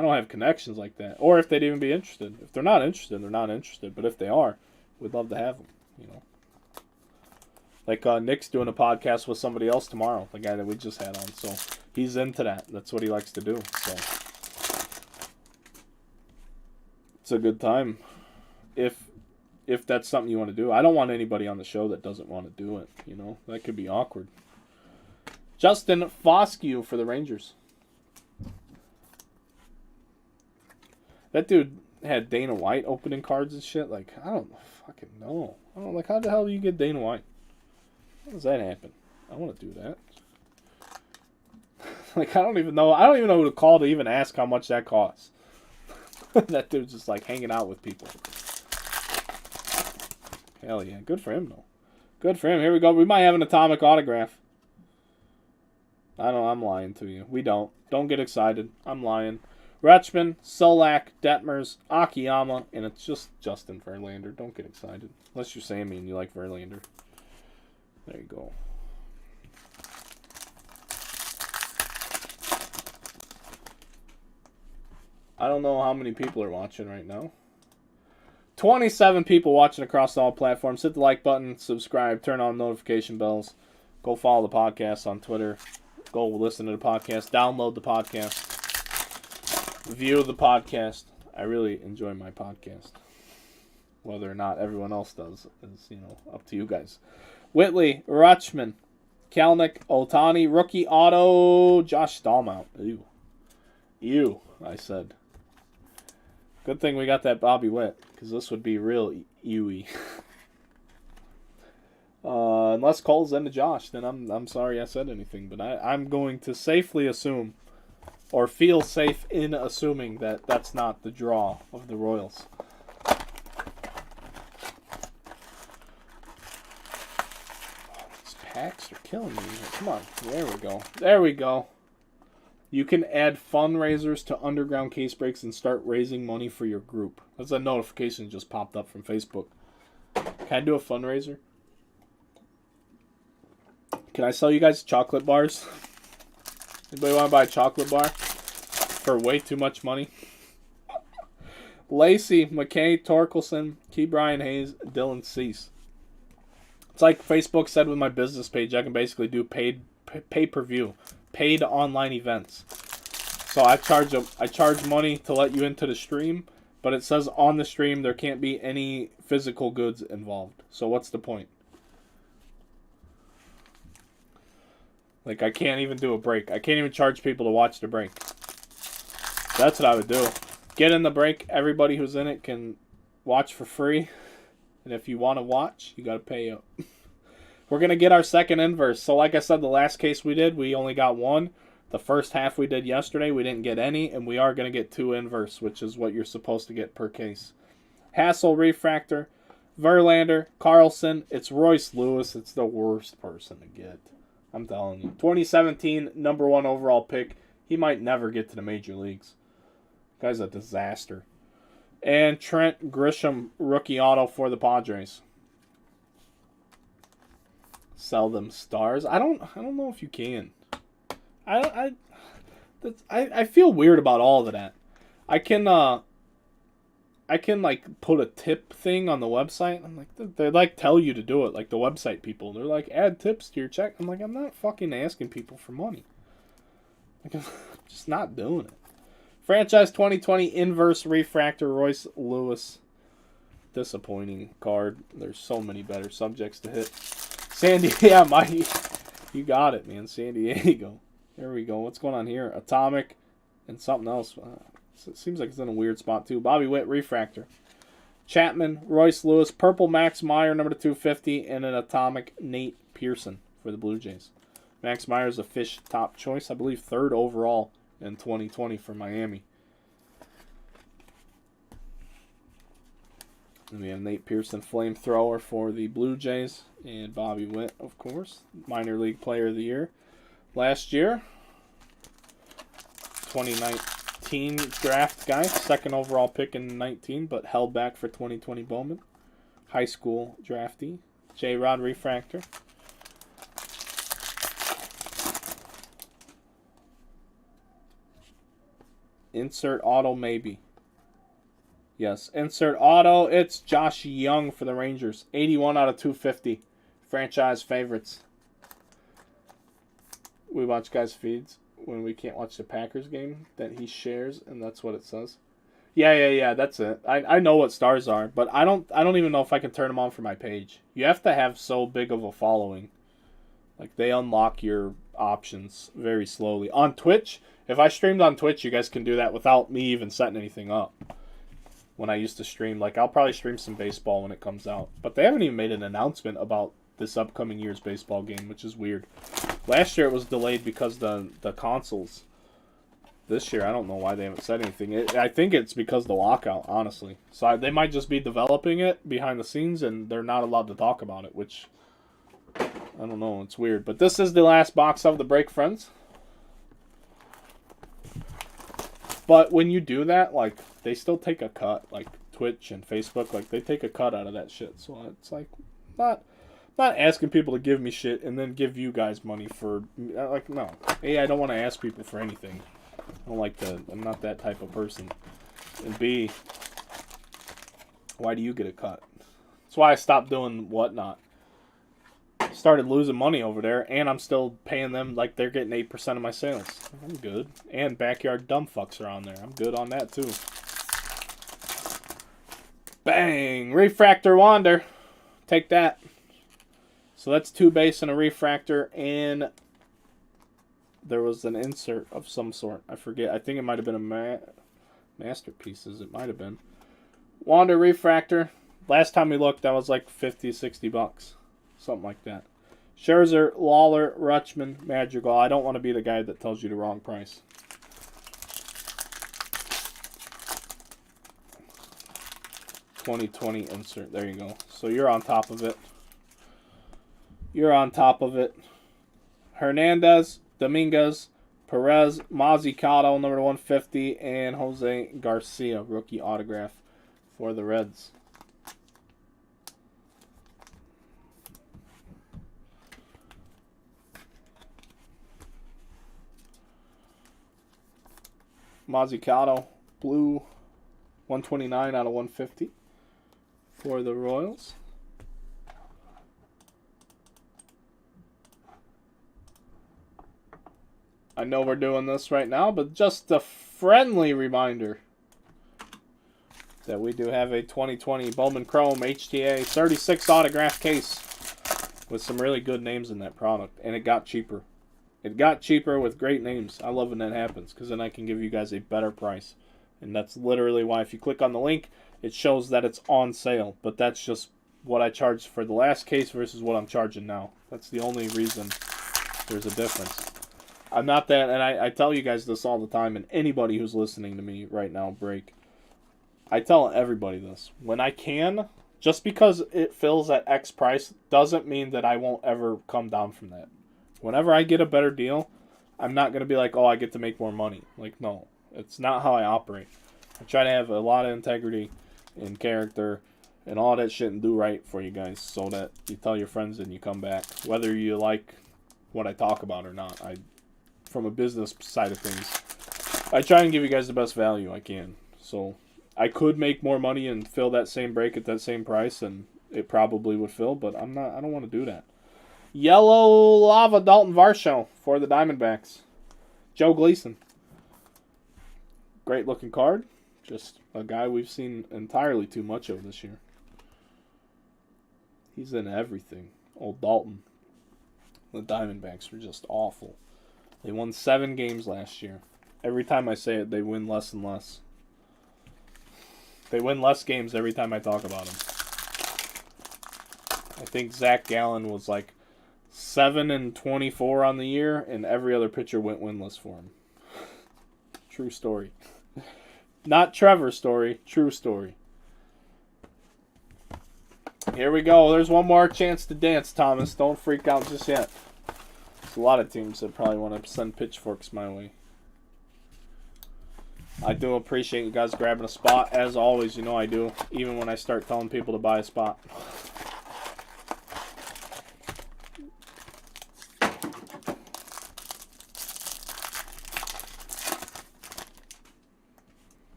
don't have connections like that. Or if they'd even be interested. If they're not interested, they're not interested. But if they are, we'd love to have them, you know. Like Nick's doing a podcast with somebody else tomorrow, the guy that we just had on. So he's into that. That's what he likes to do. So it's a good time if that's something you want to do. I don't want anybody on the show that doesn't want to do it. You know, that could be awkward. Justin Foscue for the Rangers. That dude had Dana White opening cards and shit. Like, I don't fucking know. I don't like, how the hell do you get Dana White? How does that happen? I want to do that. Like, I don't even know who to call to even ask how much that costs. That dude's just like hanging out with people. Hell yeah. Good for him, though. Good for him. Here we go. We might have an atomic autograph. I know, I'm lying to you. We don't. Don't get excited. I'm lying. Rutschman, Solak, Detmers, Akiyama, and it's just Justin Verlander. Don't get excited. Unless you're Sammy and you like Verlander. There you go. I don't know how many people are watching right now. 27 people watching across all platforms. Hit the like button, subscribe, turn on notification bells. Go follow the podcast on Twitter. Go listen to the podcast. Download the podcast. View the podcast. I really enjoy my podcast. Whether or not everyone else does is, up to you guys. Whitley, Rutschman, Kelnick, Otani, rookie auto, Josh Stallmount. Ew, I said. Good thing we got that Bobby Witt, because this would be real ewy. Unless Cole's into Josh, then I'm sorry I said anything. But I'm going to safely assume, or feel safe in assuming, that that's not the draw of the Royals. These packs are killing me. Come on. There we go. There we go. You can add fundraisers to underground case breaks and start raising money for your group. That's a notification just popped up from Facebook. Can I do a fundraiser? Can I sell you guys chocolate bars? Anybody want to buy a chocolate bar for way too much money? Lacey, McKay, Torkelson, Key Brian Hayes, Dylan Cease. It's like Facebook said with my business page. I can basically do paid pay-per-view. Paid online events. So I charge money to let you into the stream, but it says on the stream there can't be any physical goods involved. So what's the point? Like, I can't even do a break. I can't even charge people to watch the break. That's what I would do. Get in the break. Everybody who's in it can watch for free. And if you want to watch, you got to pay up. We're going to get our second inverse. So like I said, the last case we did, we only got one. The first half we did yesterday, we didn't get any. And we are going to get two inverse, which is what you're supposed to get per case. Hassel Refractor, Verlander, Carlson. It's Royce Lewis. It's the worst person to get. I'm telling you. 2017, number 1 overall pick. He might never get to the major leagues. Guy's a disaster. And Trent Grisham, rookie auto for the Padres. Sell them stars. I don't know if you can. I feel weird about all of that. I can like put a tip thing on the website. I'm like, they like tell you to do it, like the website people. They're like, add tips to your check. I'm like, I'm not fucking asking people for money. Like, I'm just not doing it. Franchise 2020 inverse refractor Royce Lewis. Disappointing card. There's so many better subjects to hit. San Diego, you got it, man. San Diego. There we go. What's going on here? Atomic and something else. It seems like it's in a weird spot, too. Bobby Witt, refractor. Chapman, Royce Lewis, purple Max Meyer, number 250, and an atomic Nate Pearson for the Blue Jays. Max Meyer's a Fish top choice. I believe 3rd overall in 2020 for Miami. And we have Nate Pearson, flamethrower for the Blue Jays. And Bobby Witt, of course, minor league player of the year. Last year, 2019 draft guy, 2nd overall pick in 19, but held back for 2020 Bowman. High school draftee, J-Rod refractor. Insert auto, maybe. Yes, insert auto. It's Josh Young for the Rangers. 81 out of 250. Franchise favorites. We watch guys' feeds when we can't watch the Packers game that he shares, and that's what it says. Yeah, that's it. I know what stars are, but I don't even know if I can turn them on for my page. You have to have so big of a following. Like, they unlock your options very slowly. On Twitch, if I streamed on Twitch, you guys can do that without me even setting anything up. When I used to stream, like, I'll probably stream some baseball when it comes out. But they haven't even made an announcement about this upcoming year's baseball game, which is weird. Last year it was delayed because the consoles. This year, I don't know why they haven't said anything. I think it's because of the lockout, honestly. So they might just be developing it behind the scenes, and they're not allowed to talk about it, which, I don't know, it's weird. But this is the last box of the break, friends. But when you do that, like, they still take a cut. Like, Twitch and Facebook, like, they take a cut out of that shit. So it's like, not asking people to give me shit and then give you guys money for, like, no. A, I don't want to ask people for anything. I don't like to, I'm not that type of person. And B, why do you get a cut? That's why I stopped doing Whatnot. Started losing money over there, and I'm still paying them like they're getting 8% of my sales. I'm good. And Backyard Dumb Fucks are on there. I'm good on that, too. Bang! Refractor Wander. Take that. So that's 2 base and a refractor, and there was an insert of some sort. I forget. I think it might have been a Masterpieces. It might have been. Wander refractor. Last time we looked, that was like 50, 60 bucks. Something like that. Scherzer, Lawler, Rutschman, Madrigal. I don't want to be the guy that tells you the wrong price. $2020 insert. There you go. So you're on top of it. You're on top of it. Hernandez, Dominguez, Perez, Mazzucato, number 150, and Jose Garcia, rookie autograph for the Reds. Mazzucato, blue, 129 out of 150 for the Royals. I know we're doing this right now, but just a friendly reminder that we do have a 2020 Bowman Chrome HTA 36 autograph case with some really good names in that product, and it got cheaper. It got cheaper with great names. I love when that happens because then I can give you guys a better price. And that's literally why if you click on the link, it shows that it's on sale. But that's just what I charged for the last case versus what I'm charging now. That's the only reason there's a difference. I'm not that, and I tell you guys this all the time, and anybody who's listening to me right now, break. I tell everybody this. When I can, just because it fills at X price doesn't mean that I won't ever come down from that. Whenever I get a better deal, I'm not going to be like, oh, I get to make more money. Like, no. It's not how I operate. I try to have a lot of integrity and character and all that shit and do right for you guys so that you tell your friends and you come back. Whether you like what I talk about or not. From a business side of things, I try and give you guys the best value I can. So I could make more money and fill that same break at that same price, and it probably would fill, but I don't want to do that. Yellow Lava Dalton Varsho for the Diamondbacks. Joe Gleason. Great looking card. Just a guy we've seen entirely too much of this year. He's in everything. Old Dalton. The Diamondbacks were just awful. They won 7 games last year. Every time I say it, they win less and less. They win less games every time I talk about them. I think Zach Gallen was like 7-24 on the year, and every other pitcher went winless for him. True story. Not Trevor's story, true story. Here we go. There's one more chance to dance, Thomas. Don't freak out just yet. There's a lot of teams that probably want to send pitchforks my way. I do appreciate you guys grabbing a spot. As always, you know I do. Even when I start telling people to buy a spot.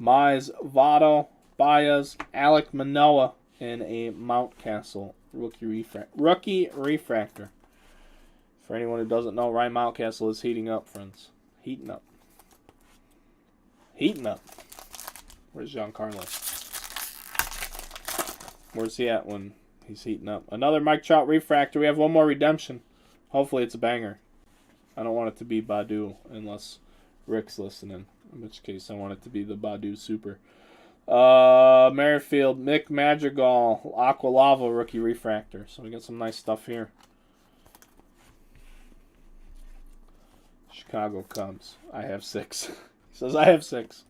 Mize, Votto, Baez, Alek Manoah, and a Mountcastle rookie refractor. For anyone who doesn't know, Ryan Mountcastle is heating up, friends. Heating up. Heating up. Where's Giancarlo? Where's he at when he's heating up? Another Mike Trout refractor. We have one more redemption. Hopefully it's a banger. I don't want it to be Badu unless Rick's listening. In which case, I want it to be the Badu Super. Merrifield, Mick Madrigal, Aqua Lava rookie refractor. So we got some nice stuff here. Chicago Cubs. I have 6. He says I have 6.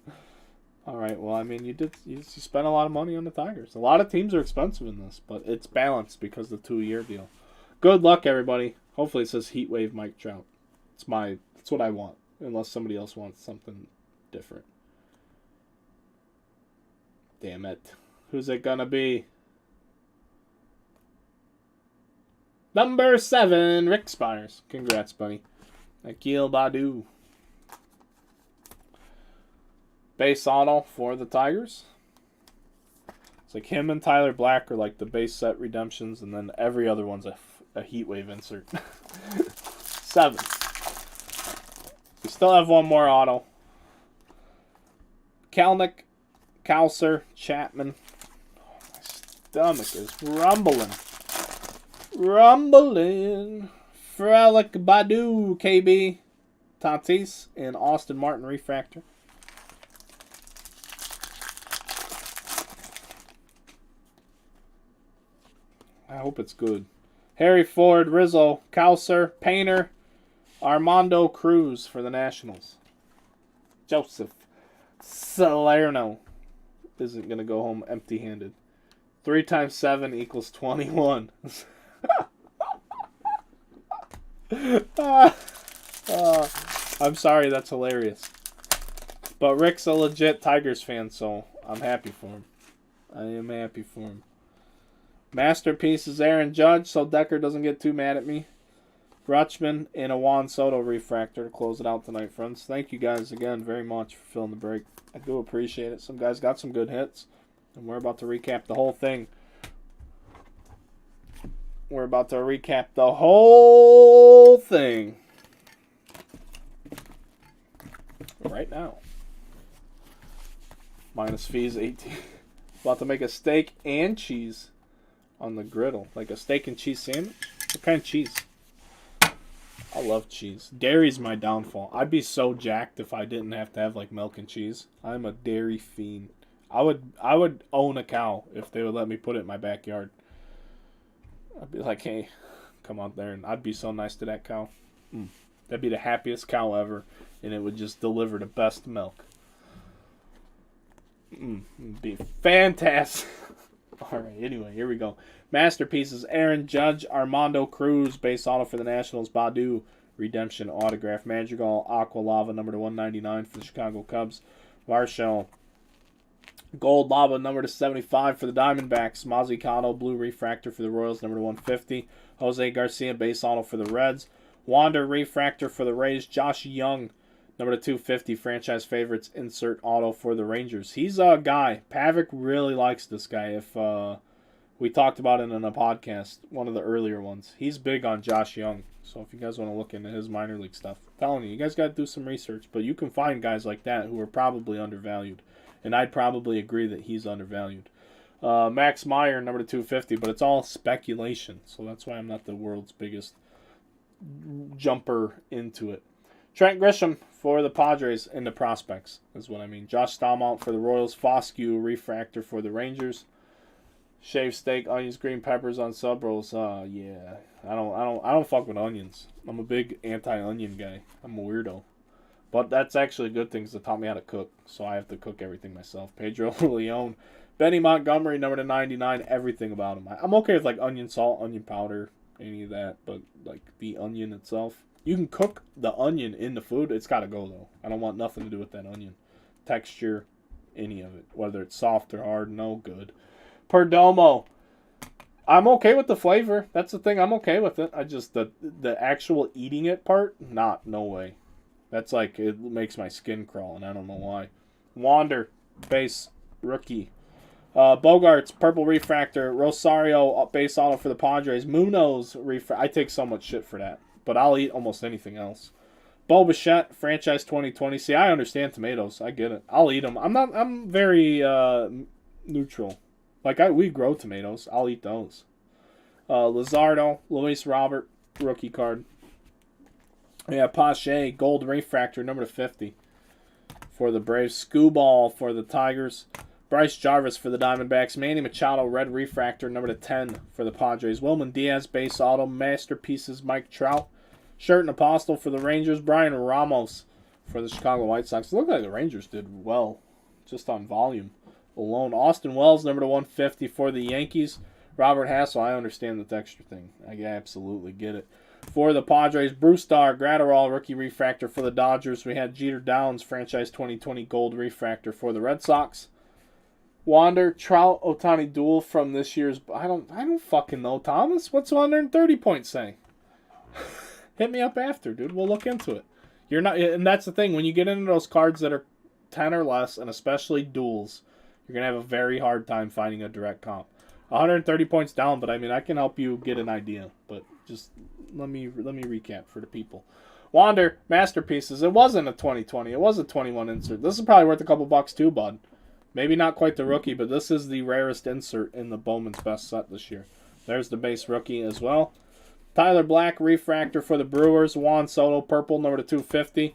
All right. Well, I mean, you spent a lot of money on the Tigers. A lot of teams are expensive in this, but it's balanced because of the 2-year deal. Good luck, everybody. Hopefully, it says Heat Wave Mike Trout. That's what I want, unless somebody else wants something different. Damn it. Who's it gonna be? Number 7, Rick Spires. Congrats, buddy. Akil Badu. Base auto for the Tigers. It's like him and Tyler Black are like the base set redemptions, and then every other one's a Heat Wave insert. 7. We still have one more auto. Kalnick, Kouser, Chapman. Oh, my stomach is rumbling. Frelick, Badu, KB, Tatis, and Austin Martin refractor. I hope it's good. Harry Ford, Rizzo, Kouser, Painter, Armando Cruz for the Nationals. Joseph Salerno isn't going to go home empty-handed. 3 times 7 equals 21. I'm sorry, that's hilarious. But Rick's a legit Tigers fan, so I'm happy for him. I am happy for him. Masterpiece is Aaron Judge, so Decker doesn't get too mad at me. Rutschman and a Juan Soto refractor to close it out tonight, friends. Thank you guys again very much for filling the break. I do appreciate it. Some guys got some good hits, and we're about to recap the whole thing. We're about to recap the whole thing right now. Minus fees 18. About to make a steak and cheese on the griddle, like a steak and cheese sandwich. What kind of cheese? I love cheese. Dairy's my downfall. I'd be so jacked if I didn't have to have like milk and cheese. I'm a dairy fiend. I would own a cow if they would let me put it in my backyard. I'd be like, hey, come out there, and I'd be so nice to that cow. That'd be the happiest cow ever, and it would just deliver the best milk. It'd be fantastic. All right, anyway, here we go. Masterpieces, Aaron Judge, Armando Cruz, base auto for the Nationals, Badu, redemption autograph, Madrigal, Aqua Lava, number to 199 for the Chicago Cubs, Varshell, Gold Lava, number to 75 for the Diamondbacks, Mazzucato, blue refractor for the Royals, number to 150, Jose Garcia, base auto for the Reds, Wander refractor for the Rays, Josh Young, number to 250, franchise favorites, insert auto for the Rangers. He's a guy. Pavic really likes this guy. If we talked about it in a podcast, one of the earlier ones. He's big on Josh Young. So if you guys want to look into his minor league stuff, I'm telling you guys got to do some research. But you can find guys like that who are probably undervalued. And I'd probably agree that he's undervalued. Max Meyer, number to 250, but it's all speculation. So that's why I'm not the world's biggest jumper into it. Trent Grisham for the Padres and the prospects is what I mean. Josh Staumont for the Royals. Foscue refractor for the Rangers. Shaved steak, onions, green peppers on sub rolls. Yeah, I don't fuck with onions. I'm a big anti-onion guy. I'm a weirdo. But that's actually a good thing because it taught me how to cook, so I have to cook everything myself. Pedro Leon, Benny Montgomery, number to 99. Everything about him. I'm okay with like onion salt, onion powder, any of that, but like the onion itself. You can cook the onion in the food. It's got to go, though. I don't want nothing to do with that onion. Texture, any of it. Whether it's soft or hard, no good. Perdomo. I'm okay with the flavor. That's the thing. I'm okay with it. I just, the actual eating it part, no way. That's like, it makes my skin crawl, and I don't know why. Wander, base, rookie. Bogarts, purple refractor. Rosario, base auto for the Padres. Munoz, refractor. I take so much shit for that. But I'll eat almost anything else. Bo Bichette, franchise 2020. See, I understand tomatoes. I get it. I'll eat them. I'm very neutral. Like, we grow tomatoes. I'll eat those. Luzardo, Luis Robert, rookie card. Yeah, Pache, gold refractor, number 50 for the Braves. Scooball for the Tigers. Bryce Jarvis for the Diamondbacks. Manny Machado, red refractor, number 10 for the Padres. Wilman Diaz, base auto. Masterpieces, Mike Trout. Shirt and Apostle for the Rangers. Brian Ramos for the Chicago White Sox. It looked like the Rangers did well, just on volume alone. Austin Wells, number 150 for the Yankees. Robert Hassel, I understand the texture thing. I absolutely get it. For the Padres, Bruce Starr, Gratterall, rookie refractor for the Dodgers. We had Jeter Downs, franchise 2020 gold refractor for the Red Sox. Wander, Trout, Otani duel from this year's. I don't fucking know, Thomas. What's 130 points say? Hit me up after, dude. We'll look into it. You're not, and that's the thing. When you get into those cards that are 10 or less, and especially duels, you're gonna have a very hard time finding a direct comp. 130 points down, but I mean, I can help you get an idea. But just let me recap for the people. Wander, Masterpieces. It wasn't a 2020. It was a 21 insert. This is probably worth a couple bucks too, bud. Maybe not quite the rookie, but this is the rarest insert in the Bowman's Best set this year. There's the base rookie as well. Tyler Black, refractor for the Brewers. Juan Soto, purple, number 250.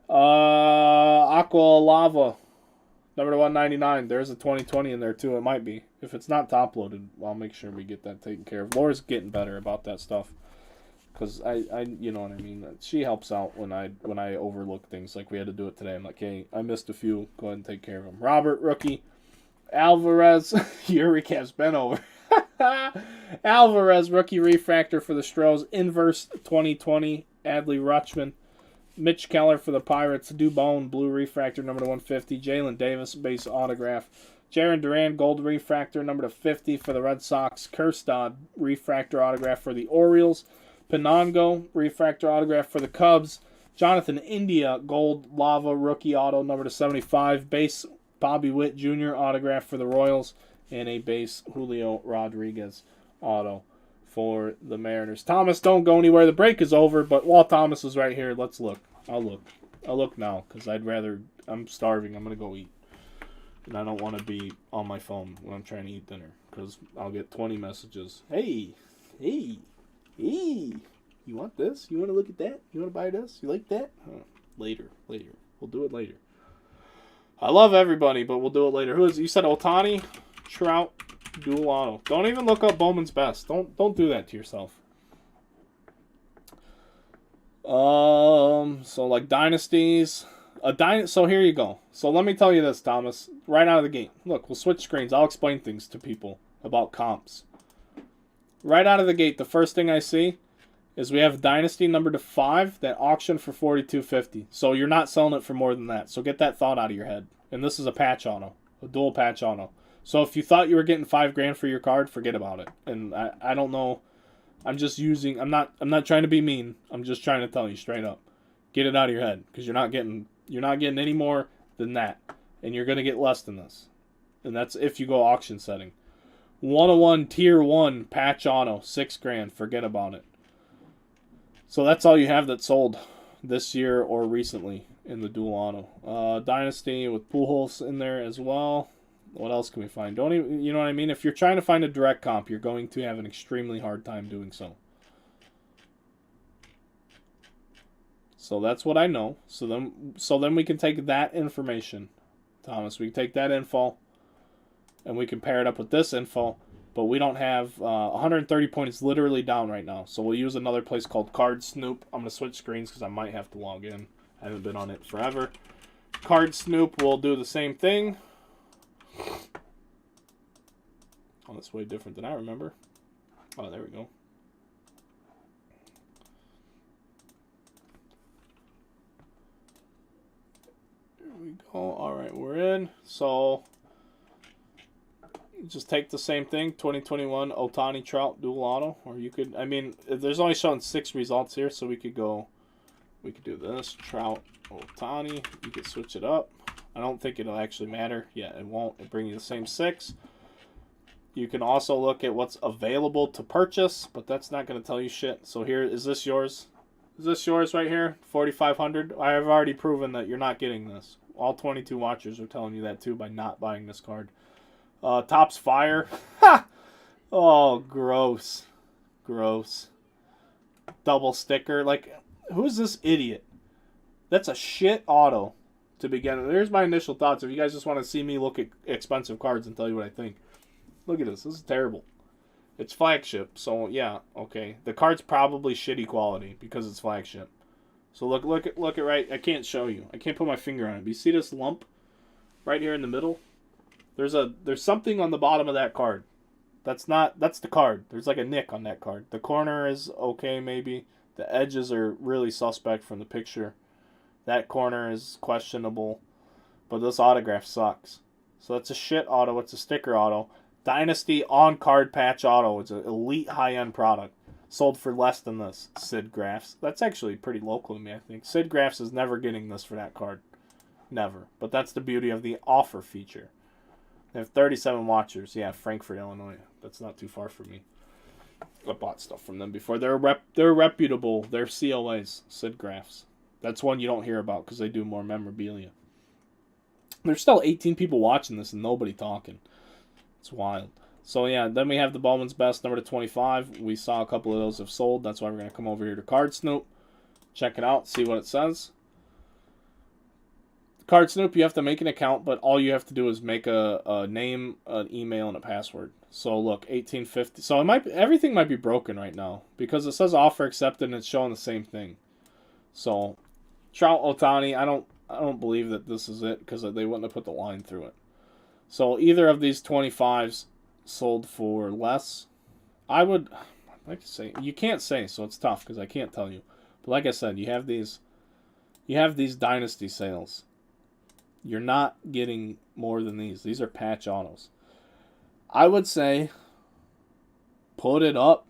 Aqua Lava, number 199. There's a 2020 in there too. It might be. If it's not top loaded, I'll make sure we get that taken care of. Laura's getting better about that stuff. Because I you know what I mean. She helps out when I overlook things, like we had to do it today. I'm like, hey, I missed a few. Go ahead and take care of them. Robert, rookie. Alvarez, your recap's been over. Alvarez, rookie refractor for the Stros. Inverse 2020. Adley Rutschman. Mitch Keller for the Pirates. Dubone, blue refractor, number 150. Jalen Davis, base autograph. Jaron Duran, gold refractor, number 50 for the Red Sox. Kerstad, refractor autograph for the Orioles. Pinongo, refractor autograph for the Cubs. Jonathan India, gold lava rookie auto, number 75. Base Bobby Witt Jr. autograph for the Royals. And a base Julio Rodriguez auto for the Mariners. Thomas, don't go anywhere. The break is over, but while Thomas is right here, let's look. I'll look now, because I'm starving. I'm going to go eat. And I don't want to be on my phone when I'm trying to eat dinner, because I'll get 20 messages. Hey, you want this? You want to look at that? You want to buy this? You like that? Later. We'll do it later. I love everybody, but we'll do it later. You said Otani, Trout, dual auto. Don't even look up Bowman's Best. Don't do that to yourself. So like dynasties. So here you go. So let me tell you this, Thomas. Right out of the gate. Look, we'll switch screens. I'll explain things to people about comps. Right out of the gate, the first thing I see is we have Dynasty number 5 that auction for $42.50. So you're not selling it for more than that. So get that thought out of your head. And this is a patch auto, a dual patch auto. So if you thought you were getting $5,000 for your card, forget about it. And I don't know. I'm not trying to be mean. I'm just trying to tell you straight up. Get it out of your head, because you're not getting any more than that, and you're gonna get less than this. And that's if you go auction setting. 101 tier 1 patch auto, $6,000. Forget about it. So that's all you have that sold this year or recently in the dual auto. Dynasty with Pujols in there as well. What else can we find? Don't even, you know what I mean? If you're trying to find a direct comp, you're going to have an extremely hard time doing so. So that's what I know. So then we can take that information, Thomas. We can take that info, and we can pair it up with this info. But we don't have 130 points literally down right now. So we'll use another place called Card Snoop. I'm going to switch screens because I might have to log in. I haven't been on it forever. Card Snoop will do the same thing. Oh, that's way different than I remember. Oh, there we go. There we go. All right, we're in. So just take the same thing, 2021 Otani Trout dual auto, or you could, I mean, there's only showing 6 results here, so we could do this, Trout, Otani. You could switch it up. I don't think it'll actually matter. Yeah, it won't. It'll bring you the same 6. You can also look at what's available to purchase, but that's not going to tell you shit. So here, is this yours? Is this yours right here? 4,500. I have already proven that you're not getting this. All 22 watchers are telling you that too by not buying this card. Topps Fire. Ha! Oh, gross. Gross. Double sticker. Like, Who's this idiot? That's a shit auto to begin with. There's my initial thoughts. If you guys just want to see me look at expensive cards and tell you what I think. Look at this. This is terrible. It's flagship, so yeah, okay. The card's probably shitty quality because it's flagship. So look at right. I can't show you. I can't put my finger on it. But you see this lump right here in the middle? There's something on the bottom of that card. That's the card. There's like a nick on that card. The corner is okay maybe. The edges are really suspect from the picture. That corner is questionable. But this autograph sucks. So that's a shit auto. It's a sticker auto. Dynasty on-card patch auto. It's an elite high-end product. Sold for less than this. Sid Graphs. That's actually pretty local to me, I think. Sid Graphs is never getting this for that card. Never. But that's the beauty of the offer feature. They have 37 watchers. Yeah, Frankfort, Illinois. That's not too far from me. I bought stuff from them before. They're reputable. They're COAs. Sid Graphs. That's one you don't hear about because they do more memorabilia. There's still 18 people watching this and nobody talking. It's wild. So yeah, then we have the Bowman's Best number to 25. We saw a couple of those have sold. That's why we're going to come over here to Card Snoop. Check it out. See what it says. Card Snoop, you have to make an account, but all you have to do is make a name, an email, and a password. So look, 1850. So everything might be broken right now because it says offer accepted and it's showing the same thing. So Trout Otani, I don't believe that this is it because they wouldn't have put the line through it. So either of these 25s sold for less. I'd like to say, you can't say, so it's tough because I can't tell you. But like I said, you have these dynasty sales. You're not getting more than these. These are patch autos. I would say put it up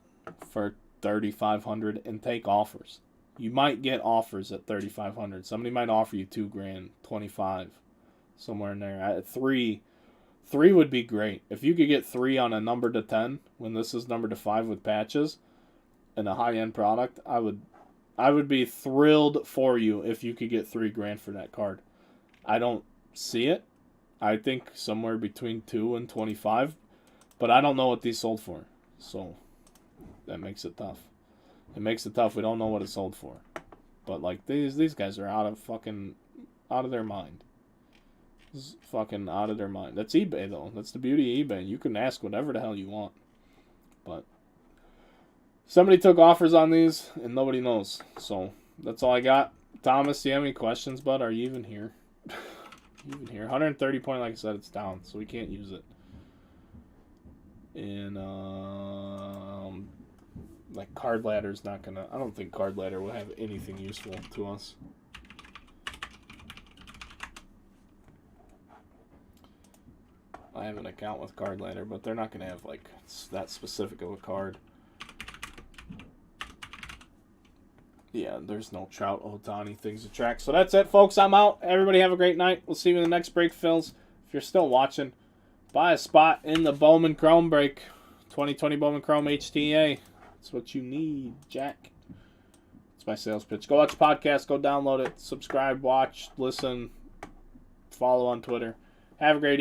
for $3,500 and take offers. You might get offers at $3,500. Somebody might offer you $2,000, $25,000, somewhere in there. At three would be great. If you could get 3 on a number to 10 when this is number to 5 with patches and a high end product, I would be thrilled for you if you could get $3,000 for that card. I don't see it. I think somewhere between 2 and 25, but I don't know what these sold for. So that makes it tough. It makes it tough. We don't know what it sold for. But like these guys are out of their mind. This is fucking out of their mind. That's eBay though. That's the beauty of eBay. You can ask whatever the hell you want. But somebody took offers on these and nobody knows. So that's all I got. Thomas, do you have any questions, bud? Are you even here? Even here. 130 point, like I said, it's down, so we can't use it. And like Card Ladder's not gonna. I don't think Card Ladder will have anything useful to us. I have an account with Card Ladder, but they're not gonna have like that specific of a card. Yeah, there's no Trout, Otani, things to track. So that's it, folks. I'm out. Everybody have a great night. We'll see you in the next break, Phils. If you're still watching, buy a spot in the Bowman Chrome break. 2020 Bowman Chrome HTA. That's what you need, Jack. It's my sales pitch. Go watch the podcast. Go download it. Subscribe, watch, listen, follow on Twitter. Have a great